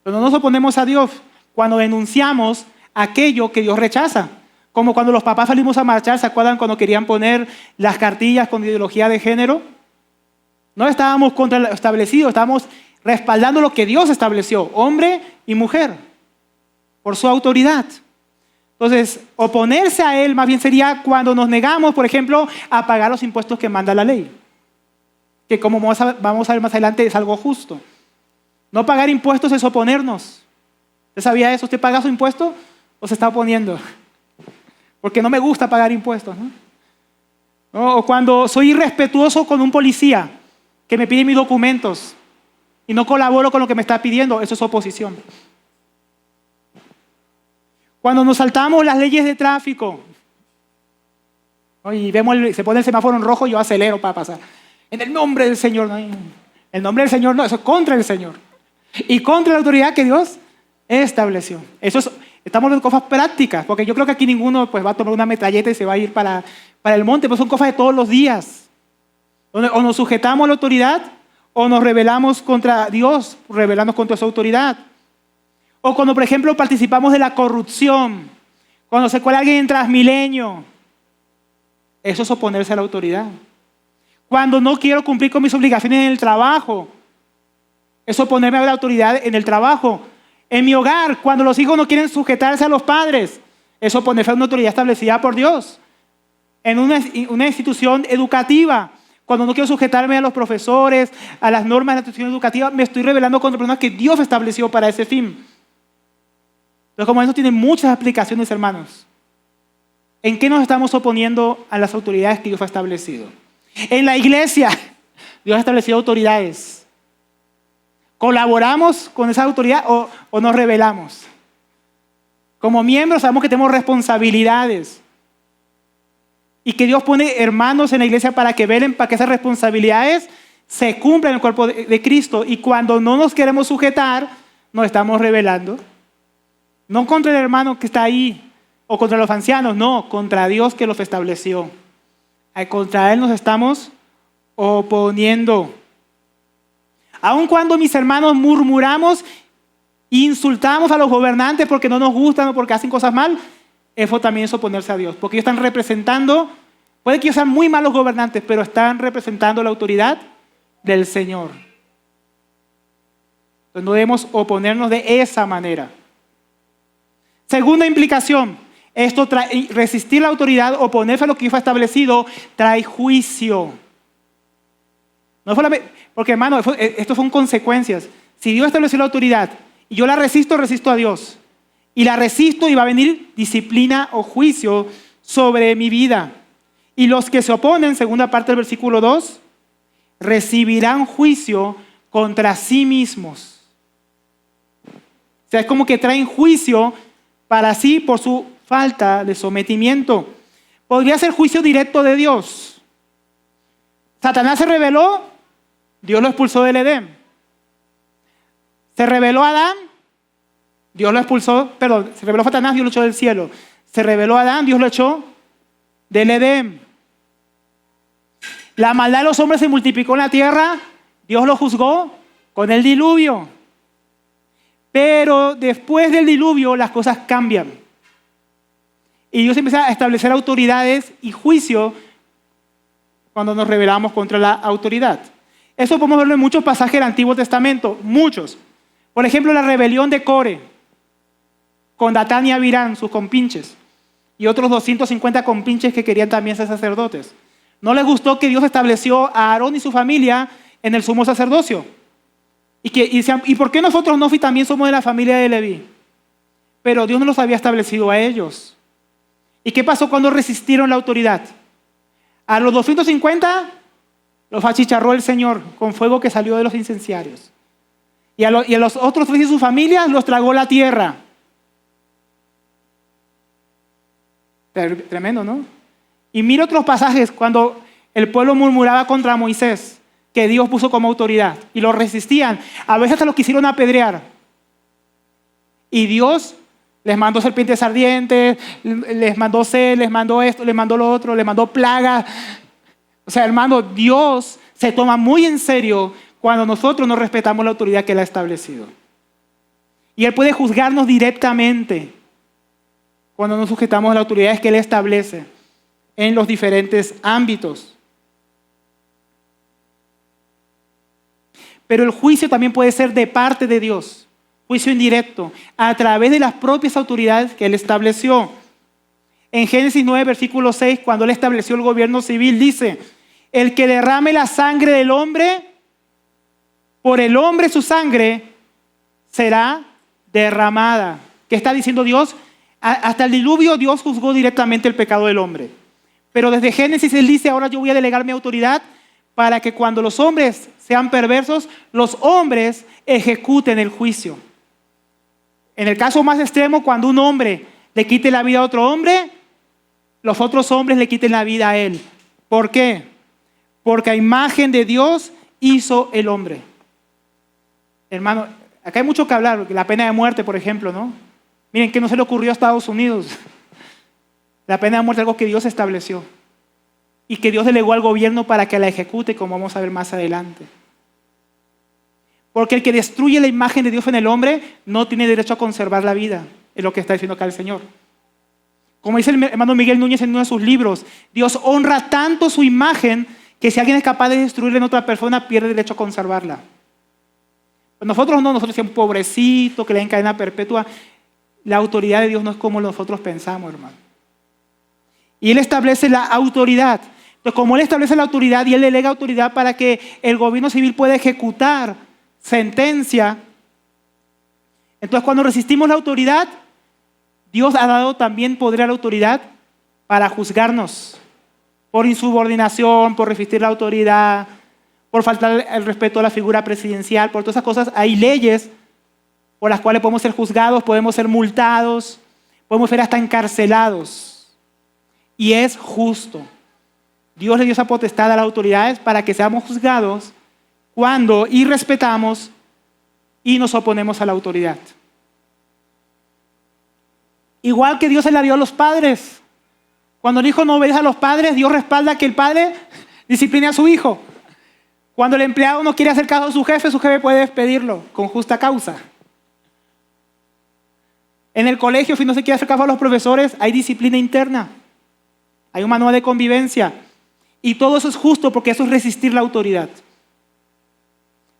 Pero no nos oponemos a Dios cuando denunciamos aquello que Dios rechaza. Como cuando los papás salimos a marchar, ¿se acuerdan cuando querían poner las cartillas con ideología de género? No estábamos contra lo establecido, estábamos respaldando lo que Dios estableció, hombre y mujer, por su autoridad. Entonces, oponerse a Él más bien sería cuando nos negamos, por ejemplo, a pagar los impuestos que manda la ley. Que como vamos a ver más adelante, es algo justo. No pagar impuestos es oponernos. ¿Usted sabía eso? ¿Usted paga su impuesto o se está oponiendo? Porque no me gusta pagar impuestos, ¿no? O cuando soy irrespetuoso con un policía que me pide mis documentos y no colaboro con lo que me está pidiendo, eso es oposición. Cuando nos saltamos las leyes de tráfico, ¿no? Y vemos se pone el semáforo en rojo, yo acelero para pasar. En el nombre del Señor, no. En el nombre del Señor no, eso es contra el Señor. y contra la autoridad que Dios estableció. Estamos hablando de cosas prácticas, porque yo creo que aquí ninguno pues, va a tomar una metralleta y se va a ir para el monte, pero son cosas de todos los días. O nos sujetamos a la autoridad o nos rebelamos contra Dios, rebelamos contra su autoridad. O cuando, por ejemplo, participamos de la corrupción, cuando se cuela alguien en Transmilenio, eso es oponerse a la autoridad. Cuando no quiero cumplir con mis obligaciones en el trabajo, es oponerme a la autoridad en el trabajo. En mi hogar, cuando los hijos no quieren sujetarse a los padres, es oponerse a una autoridad establecida por Dios. En una institución educativa, cuando no quiero sujetarme a los profesores, a las normas de la institución educativa, me estoy rebelando contra personas que Dios estableció para ese fin. Entonces, como eso tiene muchas aplicaciones, hermanos. ¿En qué nos estamos oponiendo a las autoridades que Dios ha establecido? En la iglesia, Dios ha establecido autoridades. ¿Colaboramos con esa autoridad o nos rebelamos? Como miembros sabemos que tenemos responsabilidades y que Dios pone hermanos en la iglesia para que velen para que esas responsabilidades se cumplan en el cuerpo de Cristo. Y cuando no nos queremos sujetar, nos estamos rebelando. No contra el hermano que está ahí o contra los ancianos, no, contra Dios que los estableció. Contra Él nos estamos oponiendo. Aun cuando mis hermanos murmuramos e insultamos a los gobernantes porque no nos gustan o porque hacen cosas mal, eso también es oponerse a Dios. Porque ellos están representando, puede que ellos sean muy malos gobernantes, pero están representando la autoridad del Señor. Entonces no debemos oponernos de esa manera. Segunda implicación, resistir la autoridad, oponerse a lo que fue establecido, trae juicio. No porque hermano, esto son consecuencias. Si Dios estableció la autoridad y yo la resisto, resisto a Dios. Y la resisto y va a venir disciplina o juicio sobre mi vida. Y los que se oponen, segunda parte del versículo 2, recibirán juicio contra sí mismos. O sea, es como que traen juicio para sí por su falta de sometimiento. Podría ser juicio directo de Dios. Satanás se rebeló, Dios lo expulsó del Edén. Se rebeló a Adán, Dios lo expulsó, se rebeló Satanás, Dios lo echó del cielo. Se rebeló a Adán, Dios lo echó del Edén. La maldad de los hombres se multiplicó en la tierra, Dios lo juzgó con el diluvio. Pero después del diluvio las cosas cambian. Y Dios empieza a establecer autoridades y juicio cuando nos rebelamos contra la autoridad. Eso podemos verlo en muchos pasajes del Antiguo Testamento, muchos. Por ejemplo, la rebelión de Core con Datán y Abirán, sus compinches, y otros 250 compinches que querían también ser sacerdotes. No les gustó que Dios estableció a Aarón y su familia en el sumo sacerdocio. Y decían, ¿y por qué nosotros no también somos de la familia de Leví? Pero Dios no los había establecido a ellos. ¿Y qué pasó cuando resistieron la autoridad? A los 250 los achicharró el Señor con fuego que salió de los incenciarios. Y a los otros 3 y sus familias los tragó la tierra. Tremendo, ¿no? Y mira otros pasajes cuando el pueblo murmuraba contra Moisés, que Dios puso como autoridad, y lo resistían. A veces hasta los quisieron apedrear. Y Dios les mandó serpientes ardientes, les mandó sed, les mandó esto, les mandó lo otro, les mandó plagas. O sea, hermano, Dios se toma muy en serio cuando nosotros no respetamos la autoridad que Él ha establecido. Y Él puede juzgarnos directamente cuando nos sujetamos a las autoridades que Él establece en los diferentes ámbitos. Pero el juicio también puede ser de parte de Dios, juicio indirecto, a través de las propias autoridades que Él estableció. En Génesis 9, versículo 6, cuando Él estableció el gobierno civil, dice, el que derrame la sangre del hombre, por el hombre su sangre será derramada. ¿Qué está diciendo Dios? Hasta el diluvio Dios juzgó directamente el pecado del hombre. Pero desde Génesis Él dice, ahora yo voy a delegar mi autoridad para que cuando los hombres sean perversos, los hombres ejecuten el juicio. En el caso más extremo, cuando un hombre le quite la vida a otro hombre, los otros hombres le quiten la vida a él. ¿Por qué? Porque a imagen de Dios hizo el hombre. Hermano, Acá hay mucho que hablar, la pena de muerte, por ejemplo, ¿no? Miren, que no se le ocurrió a Estados Unidos. La pena de muerte es algo que Dios estableció y que Dios delegó al gobierno para que la ejecute, como vamos a ver más adelante. Porque el que destruye la imagen de Dios en el hombre no tiene derecho a conservar la vida, es lo que está diciendo acá el Señor. Como dice el hermano Miguel Núñez en uno de sus libros, Dios honra tanto su imagen que si alguien es capaz de destruirla en otra persona, pierde el derecho a conservarla. Pues nosotros no, nosotros decimos pobrecito, que le den cadena perpetua. La autoridad de Dios no es como nosotros pensamos, hermano. Y Él establece la autoridad. Entonces, como Él establece la autoridad y Él delega autoridad para que el gobierno civil pueda ejecutar sentencia, entonces cuando resistimos la autoridad, Dios ha dado también poder a la autoridad para juzgarnos por insubordinación, por resistir la autoridad, por faltar el respeto a la figura presidencial, por todas esas cosas. Hay leyes por las cuales podemos ser juzgados, podemos ser multados, podemos ser hasta encarcelados. Y es justo. Dios le dio esa potestad a las autoridades para que seamos juzgados cuando irrespetamos y nos oponemos a la autoridad. Igual que Dios se la dio a los padres. Cuando el hijo no obedece a los padres, Dios respalda que el padre discipline a su hijo. Cuando el empleado no quiere hacer caso a su jefe puede despedirlo con justa causa. En el colegio, si no se quiere hacer caso a los profesores, hay disciplina interna. Hay un manual de convivencia. Y todo eso es justo porque eso es resistir la autoridad.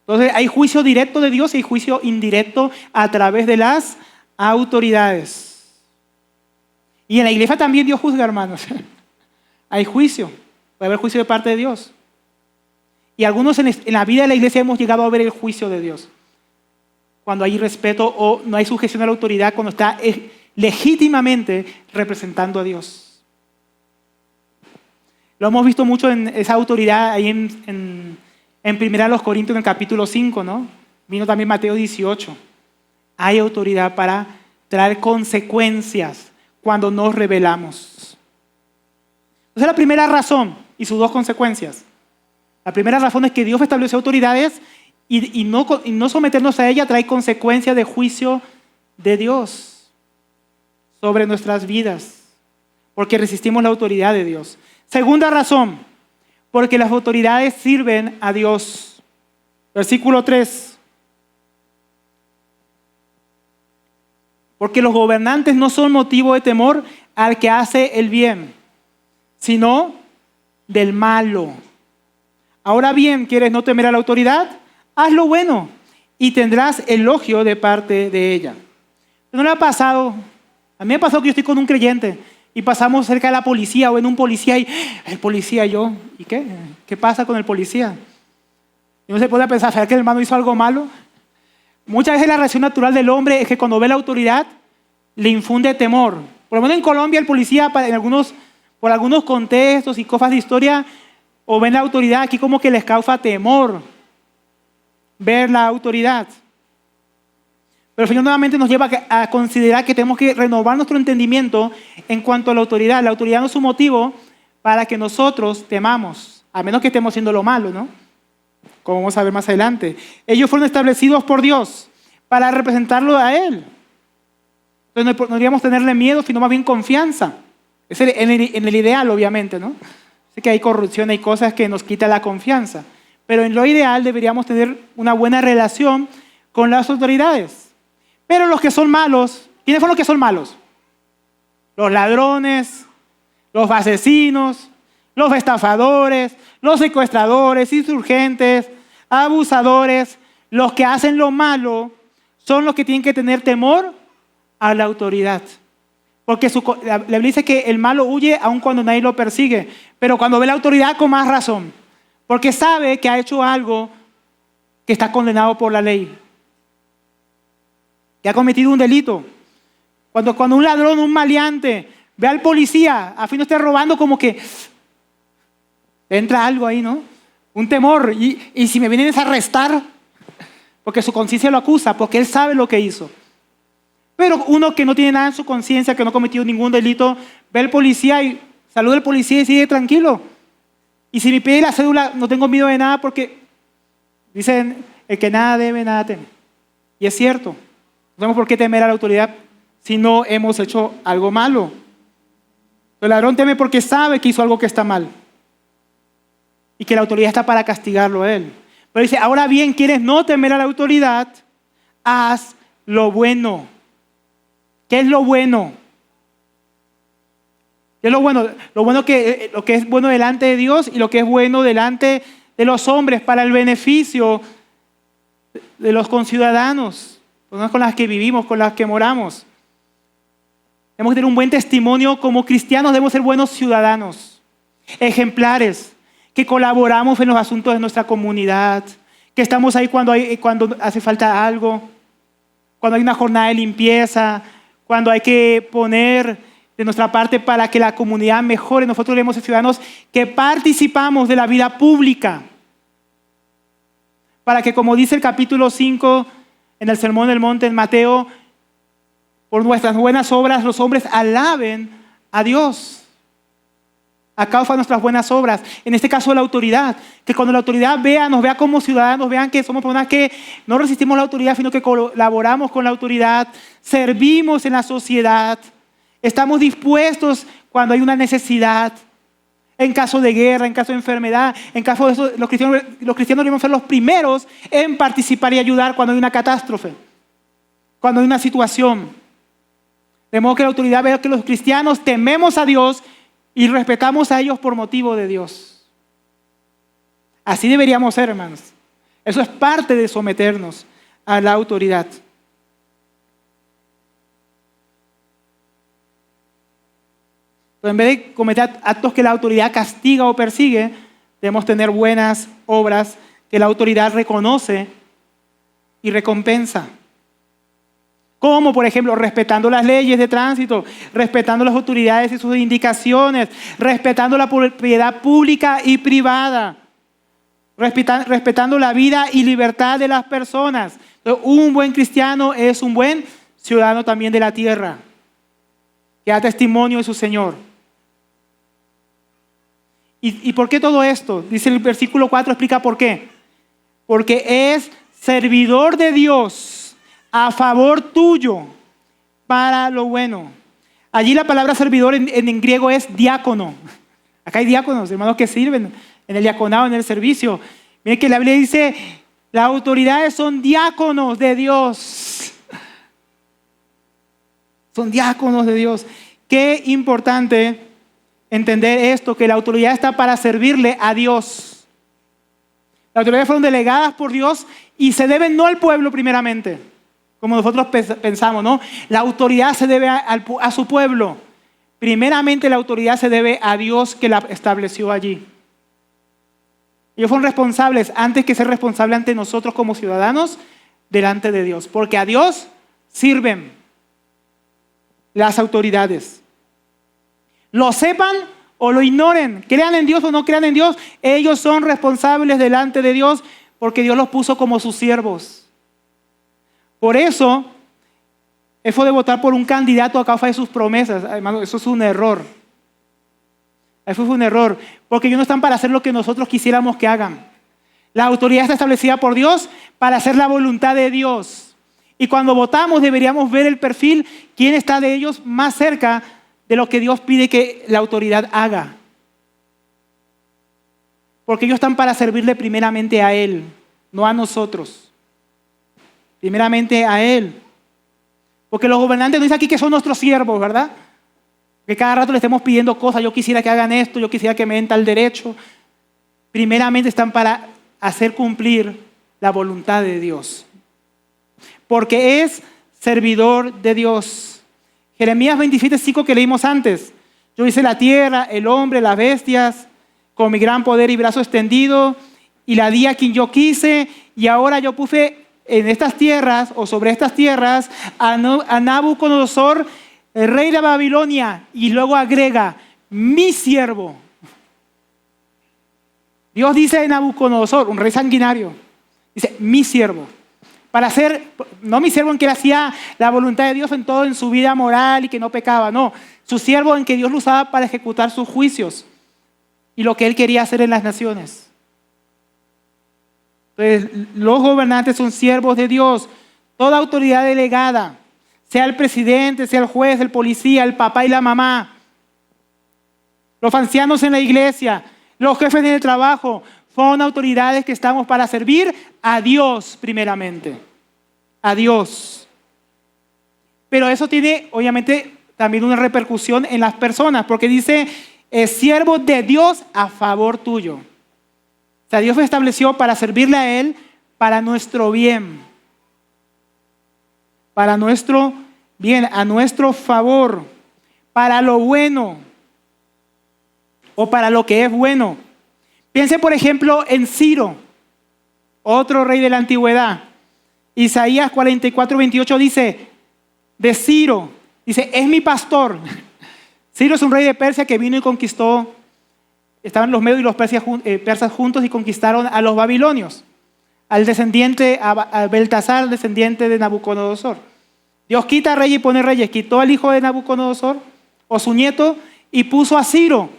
Entonces hay juicio directo de Dios y hay juicio indirecto a través de las autoridades. Y en la iglesia también Dios juzga, hermanos. Hay juicio. Puede haber juicio de parte de Dios. Y algunos en la vida de la iglesia hemos llegado a ver el juicio de Dios. Cuando hay respeto o no hay sujeción a la autoridad, cuando está legítimamente representando a Dios. Lo hemos visto mucho en esa autoridad ahí en 1 Corintios en el capítulo 5, ¿no? Vino también Mateo 18. Hay autoridad para traer consecuencias cuando nos rebelamos. Esa es la primera razón y sus dos consecuencias. La primera razón es que Dios estableció autoridades y no someternos a ella trae consecuencias de juicio de Dios sobre nuestras vidas, porque resistimos la autoridad de Dios. Segunda razón, porque las autoridades sirven a Dios. Versículo 3. Porque los gobernantes no son motivo de temor al que hace el bien, sino del malo. Ahora bien, ¿quieres no temer a la autoridad? Haz lo bueno y tendrás elogio de parte de ella. ¿No le ha pasado? A mí me ha pasado que yo estoy con un creyente y pasamos cerca de la policía o en un policía y el policía yo, ¿y qué? ¿Qué pasa con el policía? Y uno se pone a pensar, ¿será que el hermano hizo algo malo? Muchas veces la reacción natural del hombre es que cuando ve la autoridad le infunde temor. Por lo menos en Colombia el policía por algunos contextos y cosas de historia o ven la autoridad, aquí como que les causa temor ver la autoridad. Pero el Señor nuevamente nos lleva a considerar que tenemos que renovar nuestro entendimiento en cuanto a la autoridad. La autoridad no es un motivo para que nosotros temamos, a menos que estemos haciendo lo malo, ¿no? Como vamos a ver más adelante. Ellos fueron establecidos por Dios para representarlo a Él. Entonces no deberíamos tenerle miedo, sino más bien confianza. Es en el ideal, obviamente, ¿no? Sé que hay corrupción, hay cosas que nos quitan la confianza. Pero en lo ideal deberíamos tener una buena relación con las autoridades. Pero los que son malos, ¿quiénes son los que son malos? Los ladrones, los asesinos, los estafadores, los secuestradores, insurgentes, abusadores, los que hacen lo malo, son los que tienen que tener temor a la autoridad. Porque la Biblia dice que el malo huye aun cuando nadie lo persigue, pero cuando ve la autoridad con más razón, porque sabe que ha hecho algo que está condenado por la ley, que ha cometido un delito. Cuando un ladrón, un maleante, ve al policía, a fin no esté robando, como que entra algo ahí, ¿no? Un temor. Y si me vienen a arrestar, porque su conciencia lo acusa, porque él sabe lo que hizo. Pero uno que no tiene nada en su conciencia, que no ha cometido ningún delito, ve al policía y saluda al policía y sigue tranquilo. Y si me pide la cédula, no tengo miedo de nada porque dicen, el que nada debe, nada teme. Y es cierto, no tenemos por qué temer a la autoridad si no hemos hecho algo malo. El ladrón teme porque sabe que hizo algo que está mal y que la autoridad está para castigarlo a él. Pero dice, ahora bien, quieres no temer a la autoridad, haz lo bueno. ¿Qué es lo bueno? ¿Qué es lo bueno? Lo que es bueno delante de Dios y lo que es bueno delante de los hombres para el beneficio de los conciudadanos, personas con las que vivimos, con las que moramos. Debemos tener un buen testimonio como cristianos, debemos ser buenos ciudadanos, ejemplares, que colaboramos en los asuntos de nuestra comunidad, que estamos ahí cuando hace falta algo, cuando hay una jornada de limpieza, cuando hay que poner de nuestra parte para que la comunidad mejore. Nosotros debemos ser ciudadanos que participamos de la vida pública, para que, como dice el capítulo 5 en el Sermón del Monte en Mateo, por nuestras buenas obras los hombres alaben a Dios. A causa de nuestras buenas obras, en este caso la autoridad, que cuando la autoridad nos vea como ciudadanos, vean que somos personas que no resistimos la autoridad, sino que colaboramos con la autoridad, servimos en la sociedad, estamos dispuestos cuando hay una necesidad, en caso de guerra, en caso de enfermedad, en caso de eso, los cristianos debemos ser los primeros en participar y ayudar cuando hay una catástrofe, cuando hay una situación. De modo que la autoridad vea que los cristianos tememos a Dios y respetamos a ellos por motivo de Dios. Así deberíamos ser, hermanos. Eso es parte de someternos a la autoridad. Pero en vez de cometer actos que la autoridad castiga o persigue, debemos tener buenas obras que la autoridad reconoce y recompensa. Como, por ejemplo, respetando las leyes de tránsito, respetando las autoridades y sus indicaciones, respetando la propiedad pública y privada, respetando la vida y libertad de las personas. Entonces, un buen cristiano es un buen ciudadano también de la tierra, que da testimonio de su Señor. ¿Y por qué todo esto? Dice el versículo 4, explica por qué. Porque es servidor de Dios a favor tuyo para lo bueno. Allí la palabra servidor en griego es diácono. Acá hay diáconos, hermanos, que sirven en el diaconado, en el servicio. Miren que la Biblia dice, las autoridades son diáconos de Dios. Son diáconos de Dios. Qué importante entender esto, que la autoridad está para servirle a Dios. Las autoridades fueron delegadas por Dios y se deben no al pueblo primeramente, como nosotros pensamos, ¿no? La autoridad se debe a su pueblo. Primeramente la autoridad se debe a Dios que la estableció allí. Ellos fueron responsables antes que ser responsables ante nosotros como ciudadanos delante de Dios. Porque a Dios sirven las autoridades. Lo sepan o lo ignoren, crean en Dios o no crean en Dios, ellos son responsables delante de Dios porque Dios los puso como sus siervos. Por eso de votar por un candidato a causa de sus promesas, hermano, eso es un error. Eso fue un error, porque ellos no están para hacer lo que nosotros quisiéramos que hagan. La autoridad está establecida por Dios para hacer la voluntad de Dios. Y cuando votamos deberíamos ver el perfil, quién está de ellos más cerca de lo que Dios pide que la autoridad haga. Porque ellos están para servirle primeramente a Él, no a nosotros. Primeramente a Él. Porque los gobernantes no dicen aquí que son nuestros siervos, ¿verdad? Que cada rato le estemos pidiendo cosas. Yo quisiera que hagan esto, yo quisiera que me den tal derecho. Primeramente están para hacer cumplir la voluntad de Dios. Porque es servidor de Dios. Jeremías 27:5 que leímos antes. Yo hice la tierra, el hombre, las bestias, con mi gran poder y brazo extendido, y la di a quien yo quise, y ahora yo puse en estas tierras, o sobre estas tierras, a Nabucodonosor, el rey de Babilonia, y luego agrega, mi siervo. Dios dice de Nabucodonosor, un rey sanguinario, dice, mi siervo. Para ser, no mi siervo en que él hacía la voluntad de Dios en todo, en su vida moral y que no pecaba, no. Su siervo en que Dios lo usaba para ejecutar sus juicios y lo que él quería hacer en las naciones. Entonces, los gobernantes son siervos de Dios. toda autoridad delegada, sea el presidente, sea el juez, el policía, el papá y la mamá, los ancianos en la iglesia, los jefes en el trabajo, son autoridades que estamos para servir a Dios primeramente. A Dios. Pero eso tiene, obviamente, también una repercusión en las personas, porque dice, siervo de Dios a favor tuyo. O sea, Dios me estableció para servirle a Él, para nuestro bien. Para nuestro bien, a nuestro favor, para lo bueno o para lo que es bueno. Piense, por ejemplo, en Ciro, otro rey de la antigüedad. Isaías 44:28 dice, de Ciro, dice, es mi pastor. Ciro es un rey de Persia que vino y conquistó, estaban los medos y los persas juntos y conquistaron a los babilonios, al descendiente, a Beltasar, descendiente de Nabucodonosor. Dios quita rey y pone reyes, quitó al hijo de Nabucodonosor, o su nieto, y puso a Ciro.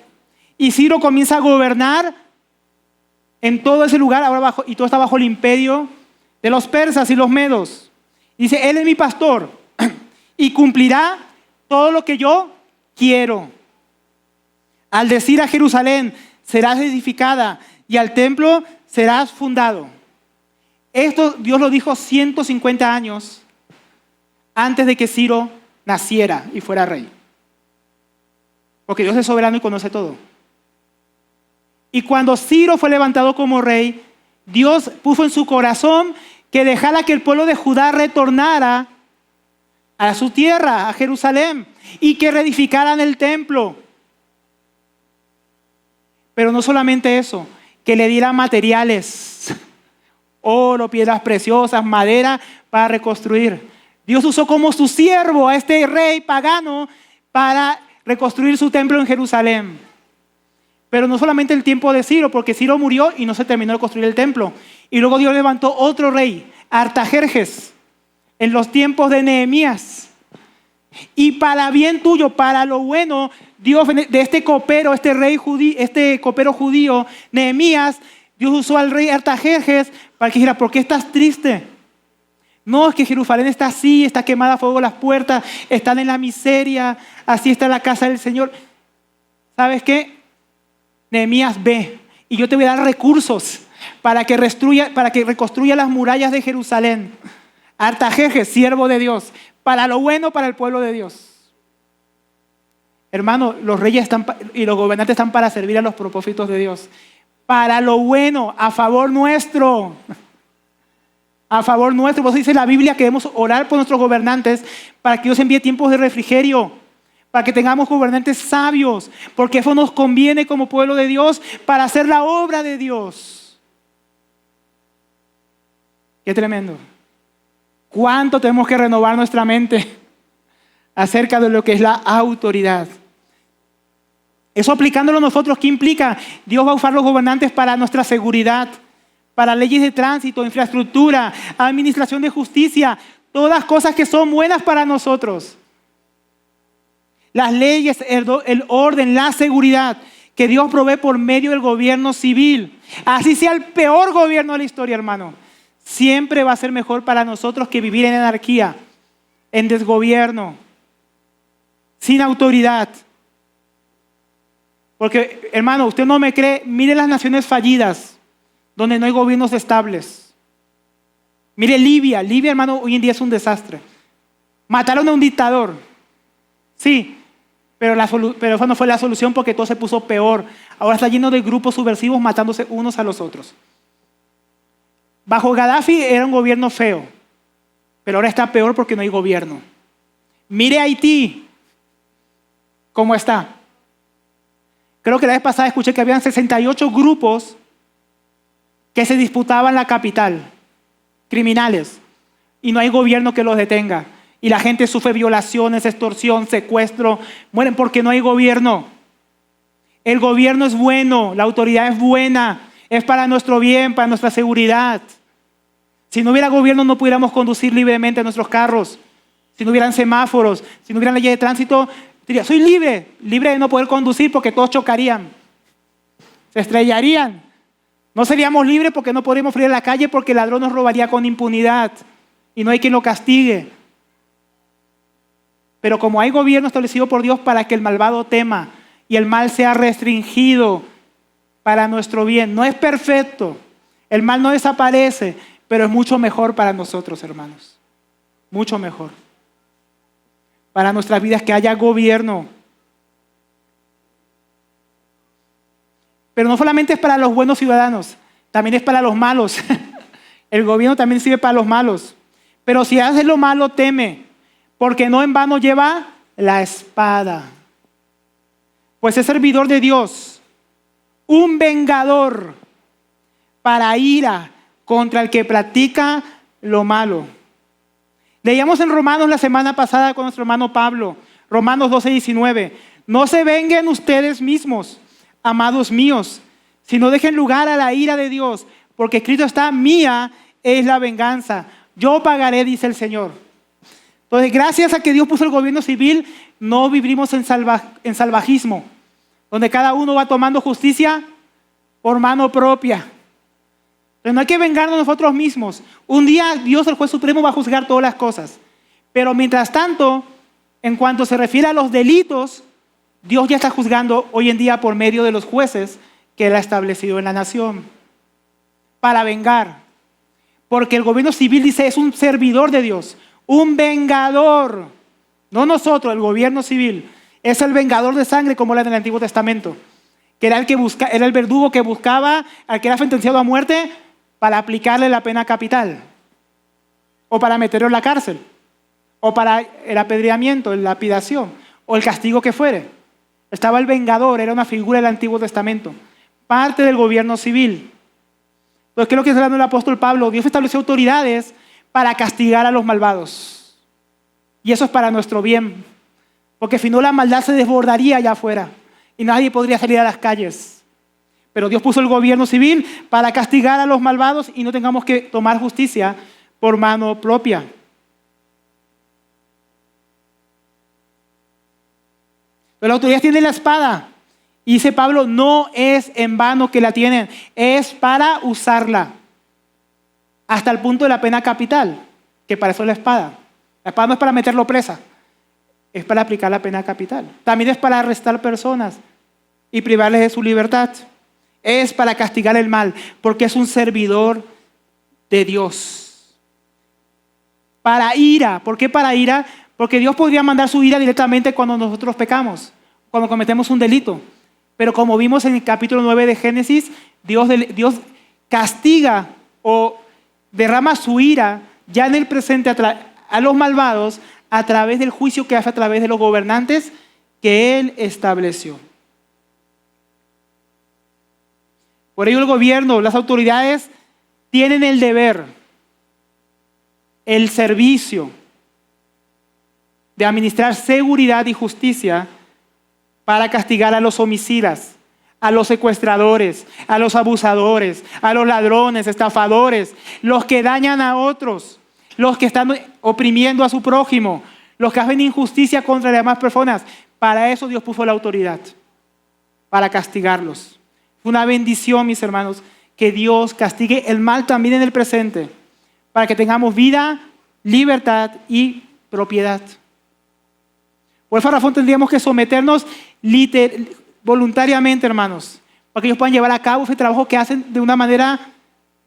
Y Ciro comienza a gobernar en todo ese lugar, ahora y todo está bajo el imperio de los persas y los medos. Dice, Él es mi pastor y cumplirá todo lo que yo quiero. Al decir a Jerusalén, serás edificada, y al templo serás fundado. Esto Dios lo dijo 150 años antes de que Ciro naciera y fuera rey. Porque Dios es soberano y conoce todo. Y cuando Ciro fue levantado como rey, Dios puso en su corazón que dejara que el pueblo de Judá retornara a su tierra, a Jerusalén, y que reedificaran el templo. Pero no solamente eso, que le diera materiales, oro, piedras preciosas, madera para reconstruir. Dios usó como su siervo a este rey pagano para reconstruir su templo en Jerusalén. Pero no solamente el tiempo de Ciro, porque Ciro murió y no se terminó de construir el templo. Y luego Dios levantó otro rey, Artajerjes, en los tiempos de Nehemías. Y para bien tuyo, para lo bueno, Dios de este copero, este copero judío, Nehemías, Dios usó al rey Artajerjes para que dijera, ¿por qué estás triste? No, es que Jerusalén está así, está quemada a fuego las puertas, están en la miseria, así está la casa del Señor. ¿Sabes qué? Nehemías, ve, y yo te voy a dar recursos para que reconstruya las murallas de Jerusalén. Artajerjes, siervo de Dios, para lo bueno, para el pueblo de Dios. Hermano, los reyes y los gobernantes están para servir a los propósitos de Dios. Para lo bueno, a favor nuestro. A favor nuestro. Por eso dice la Biblia que debemos orar por nuestros gobernantes para que Dios envíe tiempos de refrigerio, para que tengamos gobernantes sabios, porque eso nos conviene como pueblo de Dios para hacer la obra de Dios. Qué tremendo. ¿Cuánto tenemos que renovar nuestra mente acerca de lo que es la autoridad? Eso aplicándolo nosotros, ¿qué implica? Dios va a usar los gobernantes para nuestra seguridad, para leyes de tránsito, infraestructura, administración de justicia, todas cosas que son buenas para nosotros. Las leyes, el orden, la seguridad que Dios provee por medio del gobierno civil. Así sea el peor gobierno de la historia, hermano. Siempre va a ser mejor para nosotros que vivir en anarquía, en desgobierno, sin autoridad. Porque, hermano, usted no me cree, mire las naciones fallidas, donde no hay gobiernos estables. Mire Libia, hermano, hoy en día es un desastre. Mataron a un dictador, sí, pero eso no fue la solución porque todo se puso peor. Ahora está lleno de grupos subversivos matándose unos a los otros. Bajo Gaddafi era un gobierno feo, pero ahora está peor porque no hay gobierno. Mire Haití, ¿cómo está? Creo que la vez pasada escuché que habían 68 grupos que se disputaban la capital, criminales, y no hay gobierno que los detenga. Y la gente sufre violaciones, extorsión, secuestro, mueren porque no hay gobierno. El gobierno es bueno, la autoridad es buena, es para nuestro bien, para nuestra seguridad. Si no hubiera gobierno no pudiéramos conducir libremente nuestros carros. Si no hubieran semáforos, si no hubieran leyes de tránsito, diría, soy libre de no poder conducir porque todos chocarían, se estrellarían. No seríamos libres porque no podríamos salir a la calle porque el ladrón nos robaría con impunidad. y no hay quien lo castigue. Pero como hay gobierno establecido por Dios para que el malvado tema y el mal sea restringido para nuestro bien. No es perfecto, el mal no desaparece, pero es mucho mejor para nosotros, hermanos. Mucho mejor. Para nuestras vidas que haya gobierno. Pero no solamente es para los buenos ciudadanos, también es para los malos. El gobierno también sirve para los malos. Pero si haces lo malo, teme, porque no en vano lleva la espada. Pues es servidor de Dios, un vengador para ira contra el que practica lo malo. Leíamos en Romanos la semana pasada con nuestro hermano Pablo, Romanos 12:19. No se vengan ustedes mismos, amados míos, sino dejen lugar a la ira de Dios, porque escrito está, mía es la venganza, yo pagaré, dice el Señor. Entonces, gracias a que Dios puso el gobierno civil, no vivimos en salvajismo, donde cada uno va tomando justicia por mano propia. Entonces, no hay que vengarnos nosotros mismos. Un día Dios, el juez supremo, va a juzgar todas las cosas. Pero mientras tanto, en cuanto se refiere a los delitos, Dios ya está juzgando hoy en día por medio de los jueces que Él ha establecido en la nación para vengar. Porque el gobierno civil, dice, es un servidor de Dios, un vengador. No nosotros, el gobierno civil. Es el vengador de sangre, como era en el Antiguo Testamento. Que era el verdugo que buscaba al que era sentenciado a muerte para aplicarle la pena capital. O para meterlo en la cárcel. O para el apedreamiento, la lapidación. O el castigo que fuere. Estaba el vengador, era una figura del Antiguo Testamento. Parte del gobierno civil. Entonces, ¿qué es lo que está hablando el apóstol Pablo? Dios estableció autoridades para castigar a los malvados. Y eso es para nuestro bien. Porque si no, la maldad se desbordaría allá afuera. Y nadie podría salir a las calles. Pero Dios puso el gobierno civil para castigar a los malvados y no tengamos que tomar justicia por mano propia. Pero la autoridad tiene la espada. Y dice Pablo, no es en vano que la tienen, es para usarla. Hasta el punto de la pena capital, que para eso es la espada. La espada no es para meterlo presa, es para aplicar la pena capital. También es para arrestar personas y privarles de su libertad. Es para castigar el mal, porque es un servidor de Dios. Para ira. ¿Por qué para ira? Porque Dios podría mandar su ira directamente cuando nosotros pecamos, cuando cometemos un delito. Pero como vimos en el capítulo 9 de Génesis, Dios castiga o derrama su ira ya en el presente a los malvados a través del juicio que hace a través de los gobernantes que Él estableció. Por ello el gobierno, las autoridades tienen el deber, el servicio de administrar seguridad y justicia para castigar a los homicidas, a los secuestradores, a los abusadores, a los ladrones, estafadores, los que dañan a otros, los que están oprimiendo a su prójimo, los que hacen injusticia contra las demás personas. Para eso Dios puso la autoridad, para castigarlos. Fue una bendición, mis hermanos, que Dios castigue el mal también en el presente, para que tengamos vida, libertad y propiedad. Por esa razón tendríamos que someternos voluntariamente, hermanos, para que ellos puedan llevar a cabo ese trabajo que hacen de una manera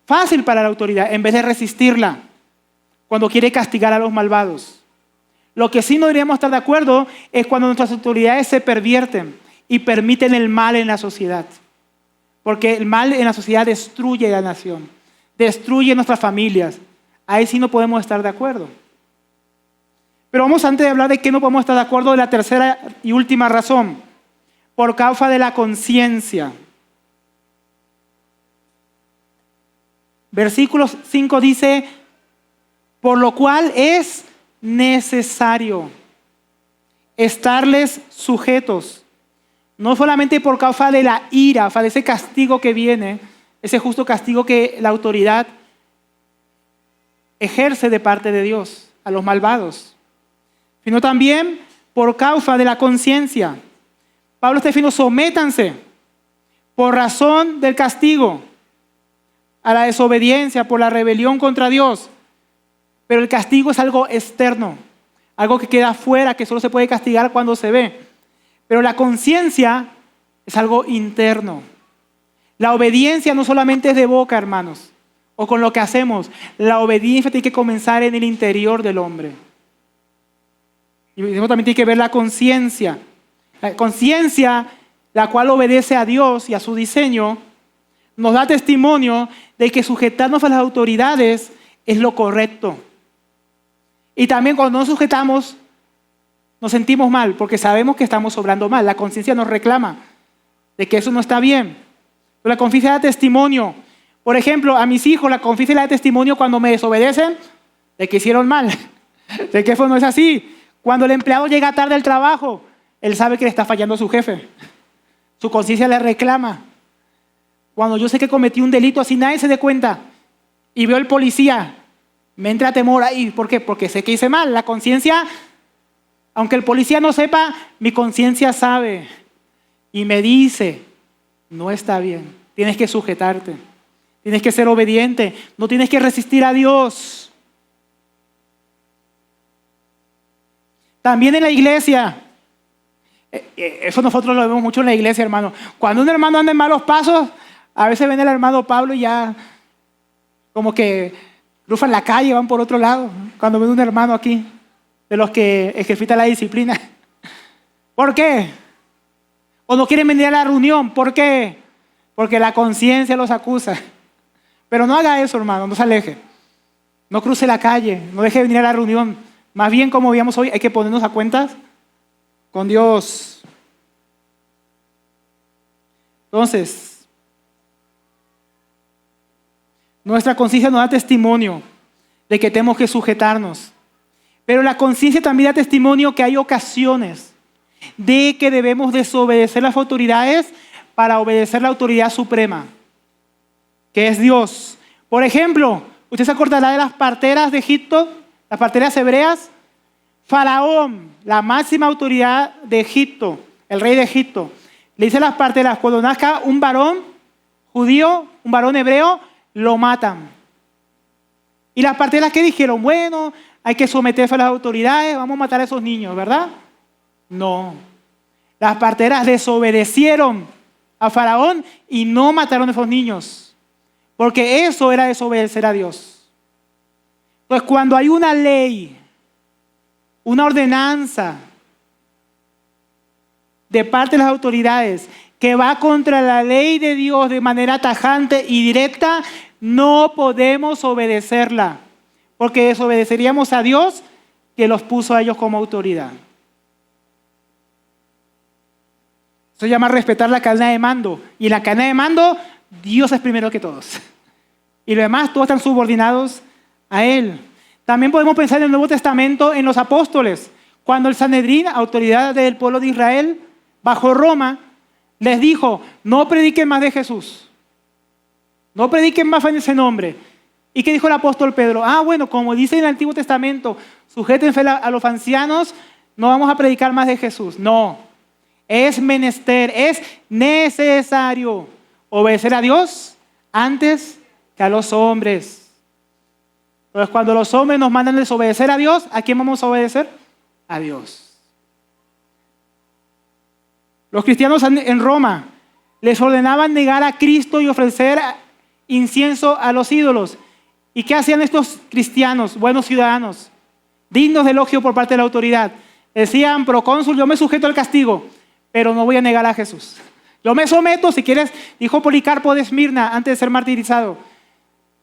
fácil para la autoridad, en vez de resistirla cuando quiere castigar a los malvados. Lo que sí no deberíamos estar de acuerdo es cuando nuestras autoridades se pervierten y permiten el mal en la sociedad. Porque el mal en la sociedad destruye la nación, destruye nuestras familias. Ahí sí no podemos estar de acuerdo. Pero vamos, antes de hablar de qué no podemos estar de acuerdo, de la tercera y última razón. Por causa de la conciencia. Versículo 5 dice, por lo cual es necesario estarles sujetos, no solamente por causa de la ira, de ese castigo que viene, ese justo castigo que la autoridad ejerce de parte de Dios a los malvados, sino también por causa de la conciencia. Pablo está diciendo, sométanse por razón del castigo a la desobediencia, por la rebelión contra Dios, Pero el castigo es algo externo, algo que queda afuera, que solo se puede castigar cuando se ve. Pero la conciencia es algo interno. La obediencia no solamente es de boca, hermanos, o con lo que hacemos. La obediencia tiene que comenzar en el interior del hombre. Y también tiene que ver la conciencia. La conciencia, la cual obedece a Dios y a su diseño, nos da testimonio de que sujetarnos a las autoridades es lo correcto. Y también cuando nos sujetamos, nos sentimos mal, porque sabemos que estamos obrando mal. La conciencia nos reclama de que eso no está bien. Pero la conciencia da testimonio. Por ejemplo, a mis hijos la conciencia le da testimonio cuando me desobedecen de que hicieron mal, de que eso no es así. Cuando el empleado llega tarde al trabajo, él sabe que le está fallando a su jefe. Su conciencia le reclama. Cuando yo sé que cometí un delito así nadie se dé cuenta y veo al policía, me entra temor ahí. ¿Por qué? Porque sé que hice mal. La conciencia, aunque el policía no sepa, mi conciencia sabe y me dice, no está bien, tienes que sujetarte, tienes que ser obediente, no tienes que resistir a Dios. También en la iglesia, eso nosotros lo vemos mucho en la iglesia, hermano. Cuando un hermano anda en malos pasos, a veces ven al hermano Pablo y ya como que cruzan la calle, van por otro lado. Cuando ven un hermano aquí, de los que ejercita la disciplina. ¿Por qué? O no quieren venir a la reunión. ¿Por qué? Porque la conciencia los acusa. Pero no haga eso, hermano, no se aleje. No cruce la calle, no deje de venir a la reunión. Más bien, como veíamos hoy, hay que ponernos a cuentas con Dios. Entonces, nuestra conciencia nos da testimonio de que tenemos que sujetarnos. Pero la conciencia también da testimonio que hay ocasiones de que debemos desobedecer las autoridades para obedecer la autoridad suprema, que es Dios. Por ejemplo, usted se acordará de las parteras de Egipto, las parteras hebreas. Faraón, la máxima autoridad de Egipto, el rey de Egipto, le dice a las parteras, cuando nazca un varón judío, un varón hebreo, lo matan. Y las parteras que dijeron, bueno, hay que someterse a las autoridades, vamos a matar a esos niños, ¿verdad? No. Las parteras desobedecieron a Faraón y no mataron a esos niños, porque eso era desobedecer a Dios. Entonces, cuando hay una ley, una ordenanza de parte de las autoridades que va contra la ley de Dios de manera tajante y directa, no podemos obedecerla, porque desobedeceríamos a Dios que los puso a ellos como autoridad. Eso se llama respetar la cadena de mando. Y en la cadena de mando, Dios es primero que todos. Y lo demás, todos están subordinados a Él. También podemos pensar en el Nuevo Testamento, en los apóstoles. Cuando el Sanedrín, autoridad del pueblo de Israel, bajo Roma, les dijo, no prediquen más de Jesús. No prediquen más en ese nombre. ¿Y qué dijo el apóstol Pedro? Bueno, como dice en el Antiguo Testamento, sujétense a los ancianos, no vamos a predicar más de Jesús. No, es menester, es necesario obedecer a Dios antes que a los hombres. Entonces, cuando los hombres nos mandan a desobedecer a Dios, ¿a quién vamos a obedecer? A Dios. Los cristianos en Roma les ordenaban negar a Cristo y ofrecer incienso a los ídolos. ¿Y qué hacían estos cristianos, buenos ciudadanos, dignos de elogio por parte de la autoridad? Decían, procónsul, yo me sujeto al castigo, pero no voy a negar a Jesús. Yo me someto, si quieres, dijo Policarpo de Esmirna antes de ser martirizado.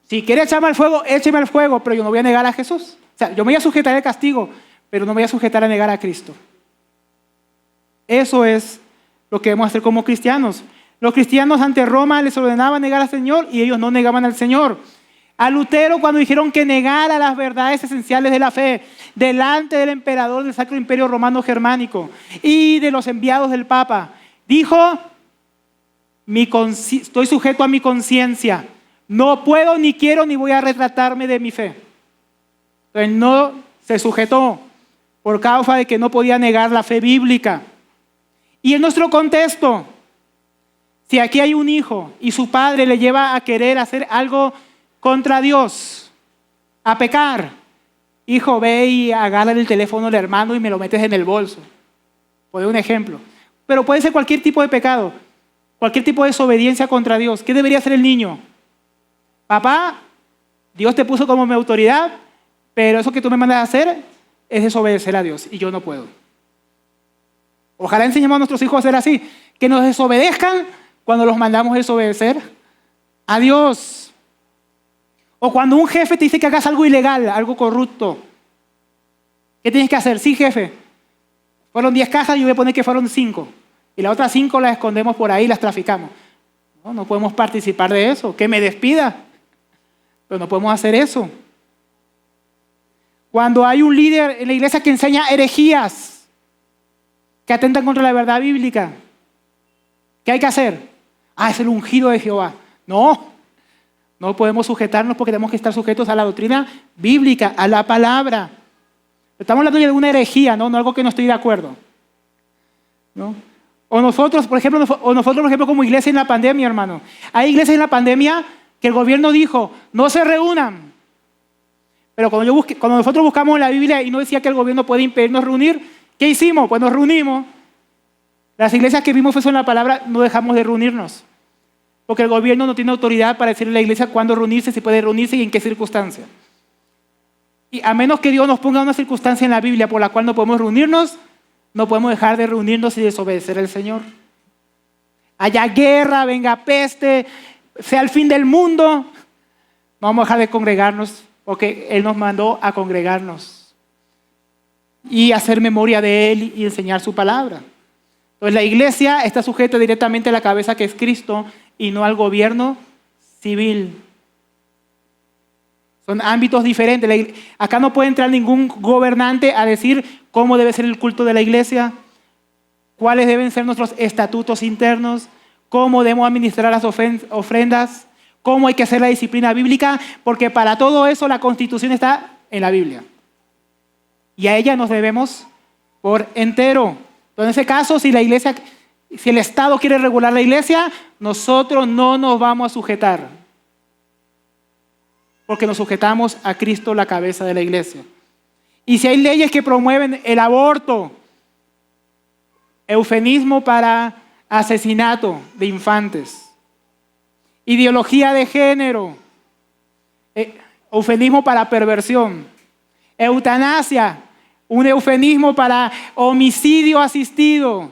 Si quieres echarme al fuego, écheme al fuego, pero yo no voy a negar a Jesús. O sea, yo me voy a sujetar al castigo, pero no me voy a sujetar a negar a Cristo. Eso es lo que debemos hacer como cristianos. Los cristianos ante Roma les ordenaban negar al Señor y ellos no negaban al Señor. A Lutero, cuando dijeron que negara las verdades esenciales de la fe delante del emperador del Sacro Imperio Romano Germánico y de los enviados del Papa, dijo, estoy sujeto a mi conciencia. No puedo, ni quiero, ni voy a retratarme de mi fe. Entonces no se sujetó por causa de que no podía negar la fe bíblica. Y en nuestro contexto, si aquí hay un hijo y su padre le lleva a querer hacer algo contra Dios, a pecar, hijo, ve y agarra el teléfono del hermano y me lo metes en el bolso. Por un ejemplo. Pero puede ser cualquier tipo de pecado, cualquier tipo de desobediencia contra Dios. ¿Qué debería hacer el niño? Papá, Dios te puso como mi autoridad, pero eso que tú me mandas a hacer es desobedecer a Dios y yo no puedo. Ojalá enseñemos a nuestros hijos a ser así, que nos desobedezcan cuando los mandamos a desobedecer a Dios. O cuando un jefe te dice que hagas algo ilegal, algo corrupto. ¿Qué tienes que hacer? Sí, jefe. Fueron 10 cajas y yo voy a poner que fueron 5. Y las otras 5 las escondemos por ahí y las traficamos. No podemos participar de eso. Que me despida. Pero no podemos hacer eso. Cuando hay un líder en la iglesia que enseña herejías, que atentan contra la verdad bíblica, ¿qué hay que hacer? Es el ungido de Jehová. No podemos sujetarnos porque tenemos que estar sujetos a la doctrina bíblica, a la palabra. Estamos hablando de una herejía, no algo que no estoy de acuerdo. ¿No? O nosotros, por ejemplo, como iglesia en la pandemia, hermano. Hay iglesias en la pandemia que el gobierno dijo, no se reúnan. Pero cuando nosotros buscamos en la Biblia y no decía que el gobierno puede impedirnos reunir, ¿qué hicimos? Pues nos reunimos. Las iglesias que vimos eso en la palabra, no dejamos de reunirnos. Porque el gobierno no tiene autoridad para decirle a la iglesia cuándo reunirse, si puede reunirse y en qué circunstancia. Y a menos que Dios nos ponga una circunstancia en la Biblia por la cual no podemos reunirnos, no podemos dejar de reunirnos y desobedecer al Señor. Haya guerra, venga peste, sea el fin del mundo, no vamos a dejar de congregarnos porque Él nos mandó a congregarnos y hacer memoria de Él y enseñar su palabra. Entonces la iglesia está sujeta directamente a la cabeza que es Cristo y no al gobierno civil. Son ámbitos diferentes. Acá no puede entrar ningún gobernante a decir cómo debe ser el culto de la iglesia, cuáles deben ser nuestros estatutos internos, cómo debemos administrar las ofrendas, cómo hay que hacer la disciplina bíblica, porque para todo eso la Constitución está en la Biblia. Y a ella nos debemos por entero. Entonces, en ese caso, si el Estado quiere regular la iglesia, nosotros no nos vamos a sujetar. Porque nos sujetamos a Cristo, la cabeza de la iglesia. Y si hay leyes que promueven el aborto, eufemismo para asesinato de infantes, ideología de género, eufemismo para perversión, eutanasia, un eufemismo para homicidio asistido.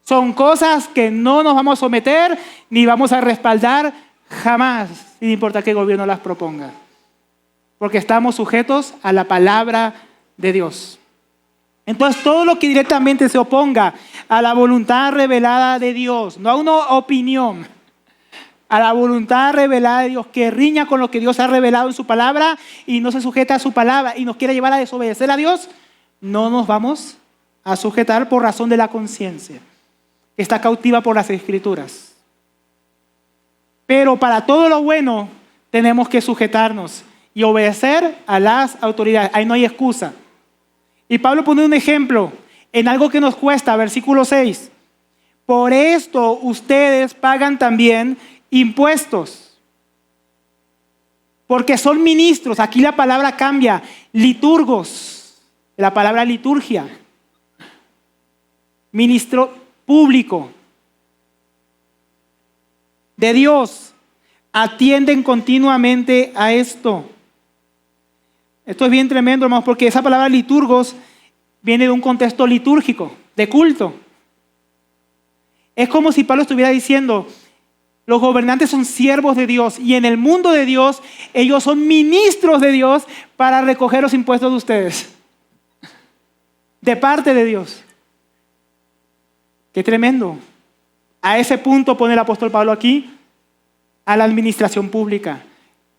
Son cosas que no nos vamos a someter ni vamos a respaldar jamás, sin importar qué el gobierno las proponga. Porque estamos sujetos a la palabra de Dios. Entonces, todo lo que directamente se oponga a la voluntad revelada de Dios, no a una opinión, a la voluntad revelada de Dios, que riña con lo que Dios ha revelado en su palabra y no se sujeta a su palabra y nos quiere llevar a desobedecer a Dios, no nos vamos a sujetar por razón de la conciencia, que está cautiva por las Escrituras. Pero para todo lo bueno tenemos que sujetarnos y obedecer a las autoridades. Ahí no hay excusa. Y Pablo pone un ejemplo en algo que nos cuesta, versículo 6. Por esto ustedes pagan también impuestos, porque son ministros. Aquí la palabra cambia, liturgos, la palabra liturgia, ministro público de Dios, atienden continuamente a esto. Esto es bien tremendo, hermanos, porque esa palabra liturgos viene de un contexto litúrgico, de culto. Es como si Pablo estuviera diciendo, los gobernantes son siervos de Dios y en el mundo de Dios ellos son ministros de Dios para recoger los impuestos de ustedes. De parte de Dios. Qué tremendo. A ese punto pone el apóstol Pablo aquí a la administración pública.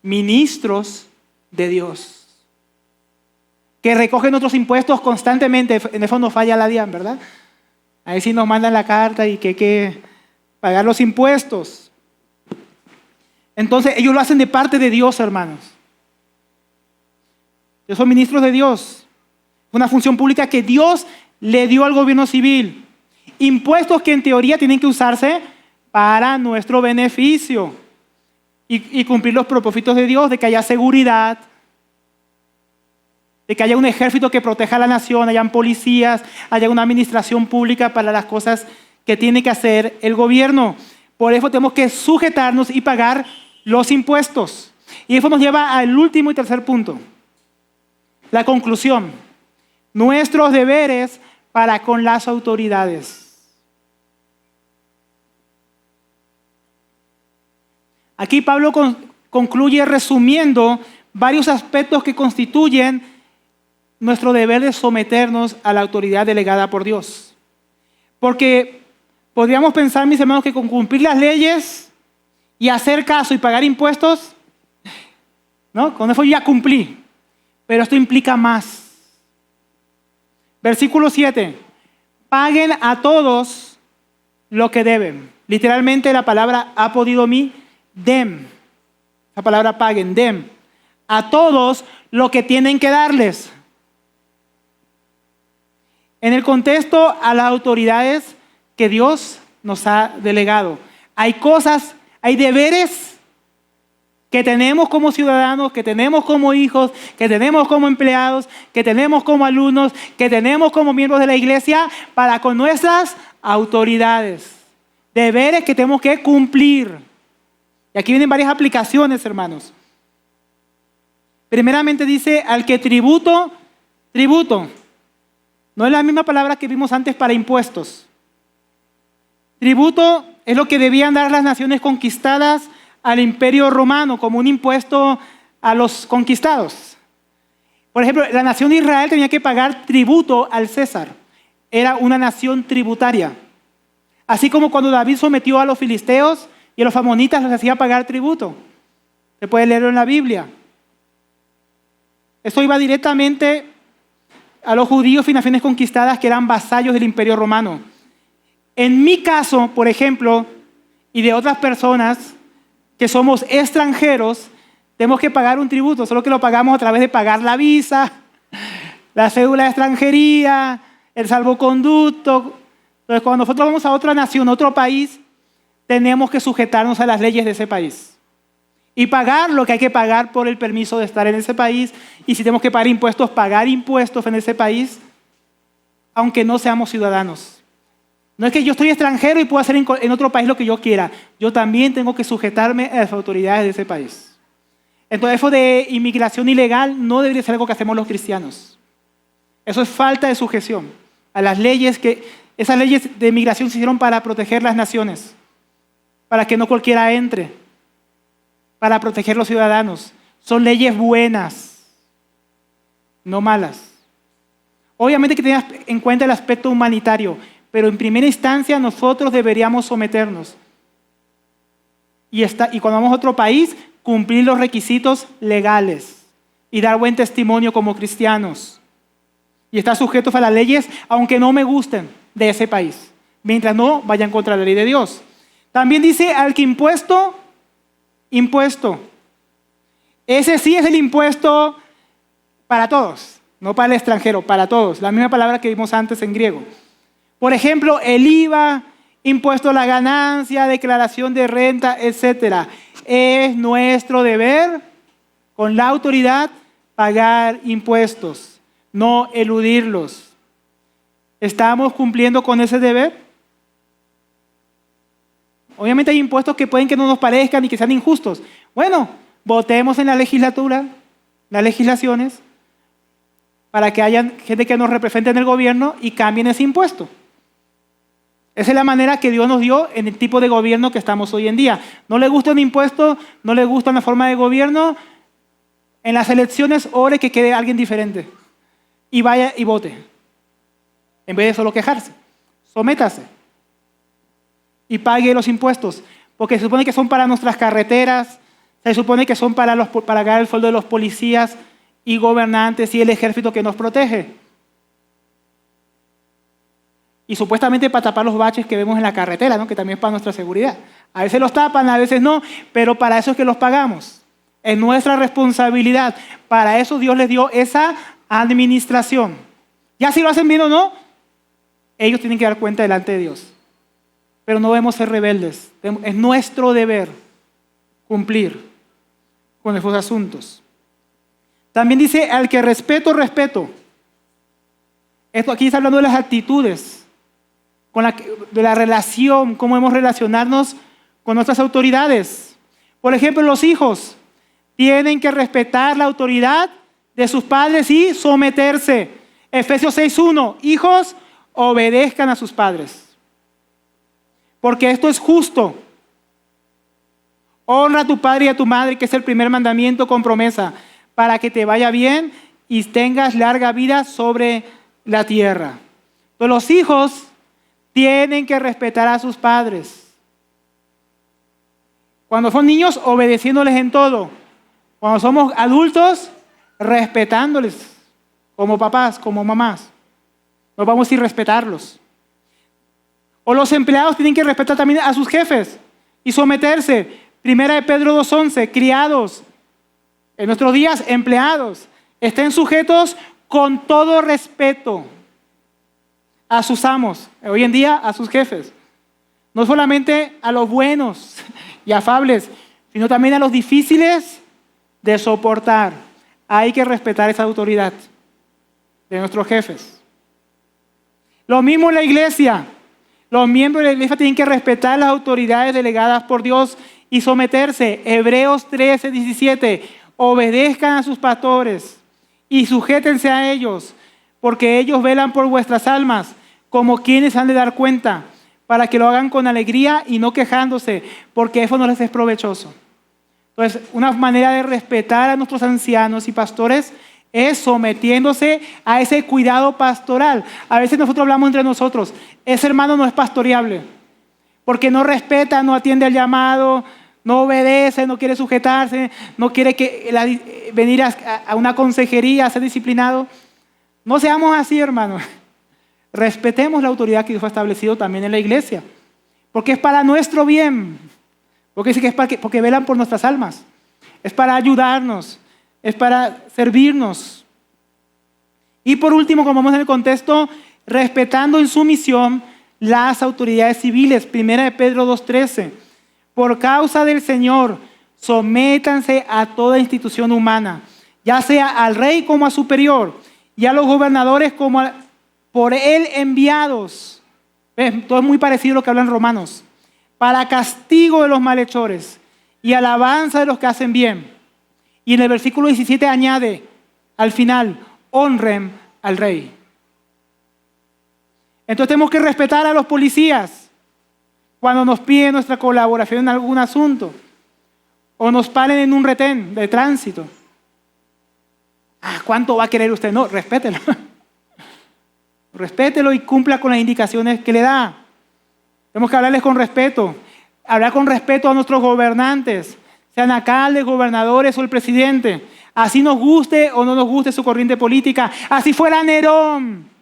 Ministros de Dios. Que recogen otros impuestos constantemente. En eso no falla la DIAN, ¿verdad? Ahí sí nos mandan la carta y que hay que pagar los impuestos. Entonces, ellos lo hacen de parte de Dios, hermanos. Ellos son ministros de Dios. Una función pública que Dios le dio al gobierno civil. Impuestos que en teoría tienen que usarse para nuestro beneficio y cumplir los propósitos de Dios, de que haya seguridad, de que haya un ejército que proteja a la nación, hayan policías, haya una administración pública para las cosas que tiene que hacer el gobierno. Por eso tenemos que sujetarnos y pagar los impuestos. Y eso nos lleva al último y tercer punto. La conclusión. Nuestros deberes para con las autoridades. Aquí Pablo concluye resumiendo varios aspectos que constituyen nuestro deber de someternos a la autoridad delegada por Dios. Porque podríamos pensar, mis hermanos, que con cumplir las leyes y hacer caso y pagar impuestos, ¿no? Con eso ya cumplí. Pero esto implica más. Versículo 7. Paguen a todos lo que deben. Literalmente la palabra apodidomí, dem. La palabra paguen, dem. A todos lo que tienen que darles. En el contexto a las autoridades que Dios nos ha delegado. Hay cosas, hay deberes que tenemos como ciudadanos, que tenemos como hijos, que tenemos como empleados, que tenemos como alumnos, que tenemos como miembros de la iglesia para con nuestras autoridades. Deberes que tenemos que cumplir. Y aquí vienen varias aplicaciones, hermanos. Primeramente dice, al que tributo. No es la misma palabra que vimos antes para impuestos. Tributo es lo que debían dar las naciones conquistadas al Imperio Romano como un impuesto a los conquistados. Por ejemplo, la nación de Israel tenía que pagar tributo al César. Era una nación tributaria. Así como cuando David sometió a los filisteos y a los amonitas les hacía pagar tributo. Se puede leerlo en la Biblia. Esto iba directamente a los judíos y naciones conquistadas que eran vasallos del Imperio Romano. En mi caso, por ejemplo, y de otras personas que somos extranjeros, tenemos que pagar un tributo, solo que lo pagamos a través de pagar la visa, la cédula de extranjería, el salvoconducto. Entonces, cuando nosotros vamos a otra nación, a otro país, tenemos que sujetarnos a las leyes de ese país. Y pagar lo que hay que pagar por el permiso de estar en ese país. Y si tenemos que pagar impuestos en ese país, aunque no seamos ciudadanos. No es que yo estoy extranjero y puedo hacer en otro país lo que yo quiera. Yo también tengo que sujetarme a las autoridades de ese país. Entonces, eso de inmigración ilegal no debería ser algo que hacemos los cristianos. Eso es falta de sujeción a las leyes esas leyes de inmigración se hicieron para proteger las naciones, para que no cualquiera entre, para proteger los ciudadanos. Son leyes buenas, no malas. Obviamente que tengas en cuenta el aspecto humanitario, pero en primera instancia nosotros deberíamos someternos. Y cuando vamos a otro país, cumplir los requisitos legales y dar buen testimonio como cristianos. Y estar sujetos a las leyes, aunque no me gusten, de ese país, mientras no vayan contra la ley de Dios. También dice al que impuesto. Ese sí es el impuesto para todos, no para el extranjero, para todos. La misma palabra que vimos antes en griego. Por ejemplo, el IVA, impuesto a la ganancia, declaración de renta, etc. Es nuestro deber, con la autoridad, pagar impuestos, no eludirlos. ¿Estamos cumpliendo con ese deber? Obviamente hay impuestos que pueden que no nos parezcan y que sean injustos. Bueno, votemos en la legislatura, las legislaciones, para que haya gente que nos represente en el gobierno y cambien ese impuesto. Esa es la manera que Dios nos dio en el tipo de gobierno que estamos hoy en día. ¿No le gusta un impuesto? ¿No le gusta una forma de gobierno? En las elecciones, ore que quede alguien diferente. Y vaya y vote. En vez de solo quejarse. Sométase. Y pague los impuestos. Porque se supone que son para nuestras carreteras. Se supone que son para pagar el sueldo de los policías y gobernantes y el ejército que nos protege. Y supuestamente para tapar los baches que vemos en la carretera, ¿no? Que también es para nuestra seguridad. A veces los tapan, a veces no, pero para eso es que los pagamos. Es nuestra responsabilidad. Para eso Dios les dio esa administración. Ya si lo hacen bien o no, ellos tienen que dar cuenta delante de Dios. Pero no debemos ser rebeldes. Es nuestro deber cumplir con esos asuntos. También dice, al que respeto, respeto. Esto aquí está hablando de las actitudes, de la relación, cómo debemos relacionarnos con nuestras autoridades. Por ejemplo, los hijos tienen que respetar la autoridad de sus padres y someterse. Efesios 6:1, hijos, obedezcan a sus padres, porque esto es justo. Honra a tu padre y a tu madre, que es el primer mandamiento con promesa, para que te vaya bien y tengas larga vida sobre la tierra. Entonces, los hijos tienen que respetar a sus padres. Cuando son niños, obedeciéndoles en todo. Cuando somos adultos, respetándoles como papás, como mamás. No vamos a ir a respetarlos. O los empleados tienen que respetar también a sus jefes y someterse. Primera de Pedro 2:11, criados, en nuestros días empleados, estén sujetos con todo respeto a sus amos, hoy en día a sus jefes. No solamente a los buenos y afables, sino también a los difíciles de soportar. Hay que respetar esa autoridad de nuestros jefes. Lo mismo en la iglesia. Los miembros de la iglesia tienen que respetar las autoridades delegadas por Dios y someterse. Hebreos 13:17. Obedezcan a sus pastores y sujétense a ellos, porque ellos velan por vuestras almas, como quienes han de dar cuenta, para que lo hagan con alegría y no quejándose, porque eso no les es provechoso. Entonces, una manera de respetar a nuestros ancianos y pastores es sometiéndose a ese cuidado pastoral. A veces nosotros hablamos entre nosotros, ese hermano no es pastoreable, porque no respeta, no atiende al llamado, no obedece, no quiere sujetarse, no quiere venir a una consejería a ser disciplinado. No seamos así, hermanos. Respetemos la autoridad que Dios ha establecido también en la iglesia, porque es para nuestro bien, porque dice que es porque velan por nuestras almas, es para ayudarnos, es para servirnos. Y por último, como vemos en el contexto, respetando en sumisión las autoridades civiles. Primera de Pedro 2:13. Por causa del Señor, sométanse a toda institución humana, ya sea al rey como a superior, y a los gobernadores como por él enviados. Todo es muy parecido a lo que hablan Romanos. Para castigo de los malhechores y alabanza de los que hacen bien. Y en el versículo 17 añade, al final, honren al rey. Entonces tenemos que respetar a los policías cuando nos piden nuestra colaboración en algún asunto o nos paren en un retén de tránsito. ¿Cuánto va a querer usted? No, respételo. Respételo y cumpla con las indicaciones que le da. Tenemos que hablarles con respeto. Hablar con respeto a nuestros gobernantes, sean alcaldes, gobernadores o el presidente. Así nos guste o no nos guste su corriente política. Así fuera Nerón.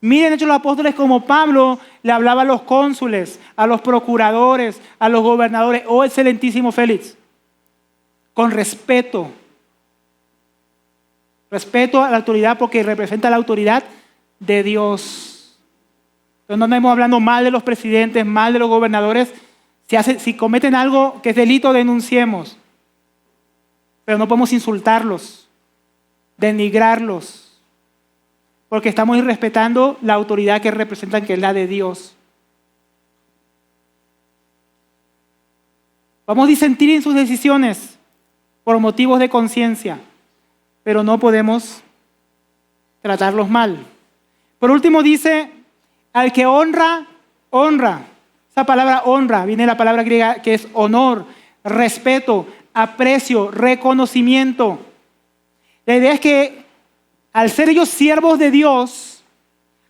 Miren, Hechos de los Apóstoles, como Pablo le hablaba a los cónsules, a los procuradores, a los gobernadores, oh excelentísimo Félix, con respeto. Respeto a la autoridad porque representa la autoridad de Dios. Entonces no andemos hablando mal de los presidentes, mal de los gobernadores. Si cometen algo que es delito, denunciemos. Pero no podemos insultarlos, denigrarlos, porque estamos irrespetando la autoridad que representan, que es la de Dios. Vamos a disentir en sus decisiones por motivos de conciencia, pero no podemos tratarlos mal. Por último dice, al que honra, honra. Esa palabra honra viene de la palabra griega que es honor, respeto, aprecio, reconocimiento. La idea es que al ser ellos siervos de Dios,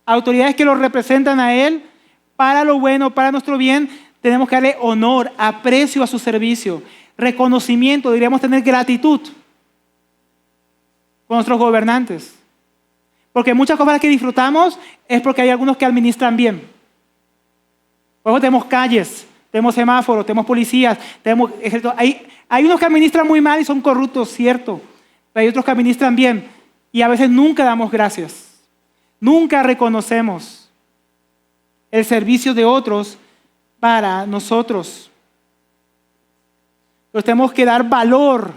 autoridades que los representan a Él, para lo bueno, para nuestro bien, tenemos que darle honor, aprecio a su servicio, reconocimiento, deberíamos tener gratitud con nuestros gobernantes. Porque muchas cosas que disfrutamos es porque hay algunos que administran bien. Por ejemplo, tenemos calles, tenemos semáforos, tenemos policías, tenemos ejército. Hay unos que administran muy mal y son corruptos, cierto. Pero hay otros que administran bien. Y a veces nunca damos gracias. Nunca reconocemos el servicio de otros para nosotros. Entonces tenemos que dar valor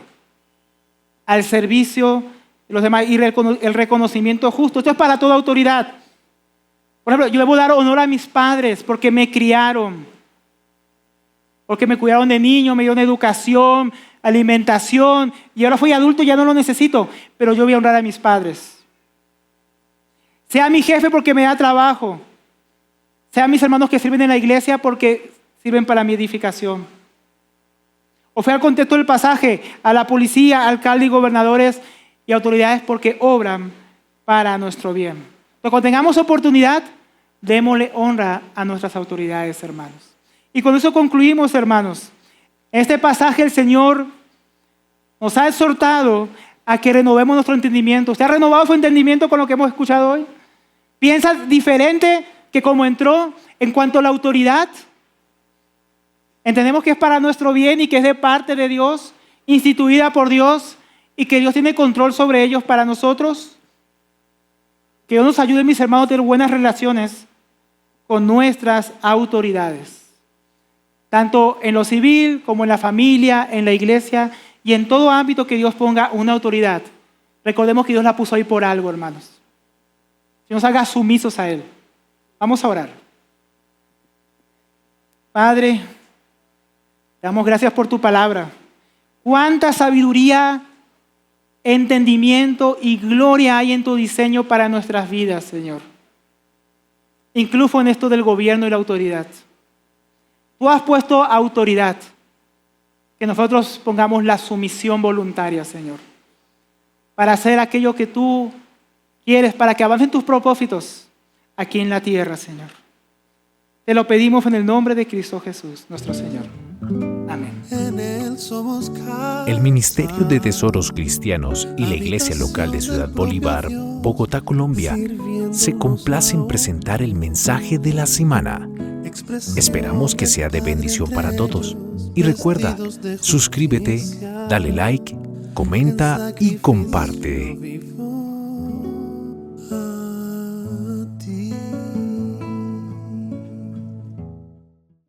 al servicio los demás, y el reconocimiento justo. Esto es para toda autoridad. Por ejemplo, yo debo dar honor a mis padres porque me criaron, porque me cuidaron de niño, me dieron educación, alimentación, y ahora fui adulto y ya no lo necesito, pero yo voy a honrar a mis padres. Sea mi jefe porque me da trabajo, sea mis hermanos que sirven en la iglesia porque sirven para mi edificación. O fue al contexto del pasaje, a la policía, alcalde y gobernadores y autoridades porque obran para nuestro bien. Entonces, cuando tengamos oportunidad, démosle honra a nuestras autoridades, hermanos. Y con eso concluimos, hermanos. En este pasaje el Señor nos ha exhortado a que renovemos nuestro entendimiento. ¿Usted ha renovado su entendimiento con lo que hemos escuchado hoy? ¿Piensa diferente que como entró en cuanto a la autoridad? Entendemos que es para nuestro bien y que es de parte de Dios, instituida por Dios, y que Dios tiene control sobre ellos para nosotros. Que Dios nos ayude, mis hermanos, a tener buenas relaciones con nuestras autoridades, tanto en lo civil como en la familia, en la iglesia y en todo ámbito que Dios ponga una autoridad. Recordemos que Dios la puso ahí por algo, hermanos. Que nos haga sumisos a Él. Vamos a orar. Padre, te damos gracias por tu palabra. Cuánta sabiduría, entendimiento y gloria hay en tu diseño para nuestras vidas, Señor. Incluso en esto del gobierno y la autoridad. Tú has puesto autoridad. Que nosotros pongamos la sumisión voluntaria, Señor. Para hacer aquello que tú quieres, para que avancen tus propósitos aquí en la tierra, Señor. Te lo pedimos en el nombre de Cristo Jesús, nuestro Señor. Amén. El Ministerio de Tesoros Cristianos y la Iglesia Local de Ciudad Bolívar, Bogotá, Colombia, se complace en presentar el mensaje de la semana. Esperamos que sea de bendición para todos. Y recuerda, suscríbete, dale like, comenta y comparte.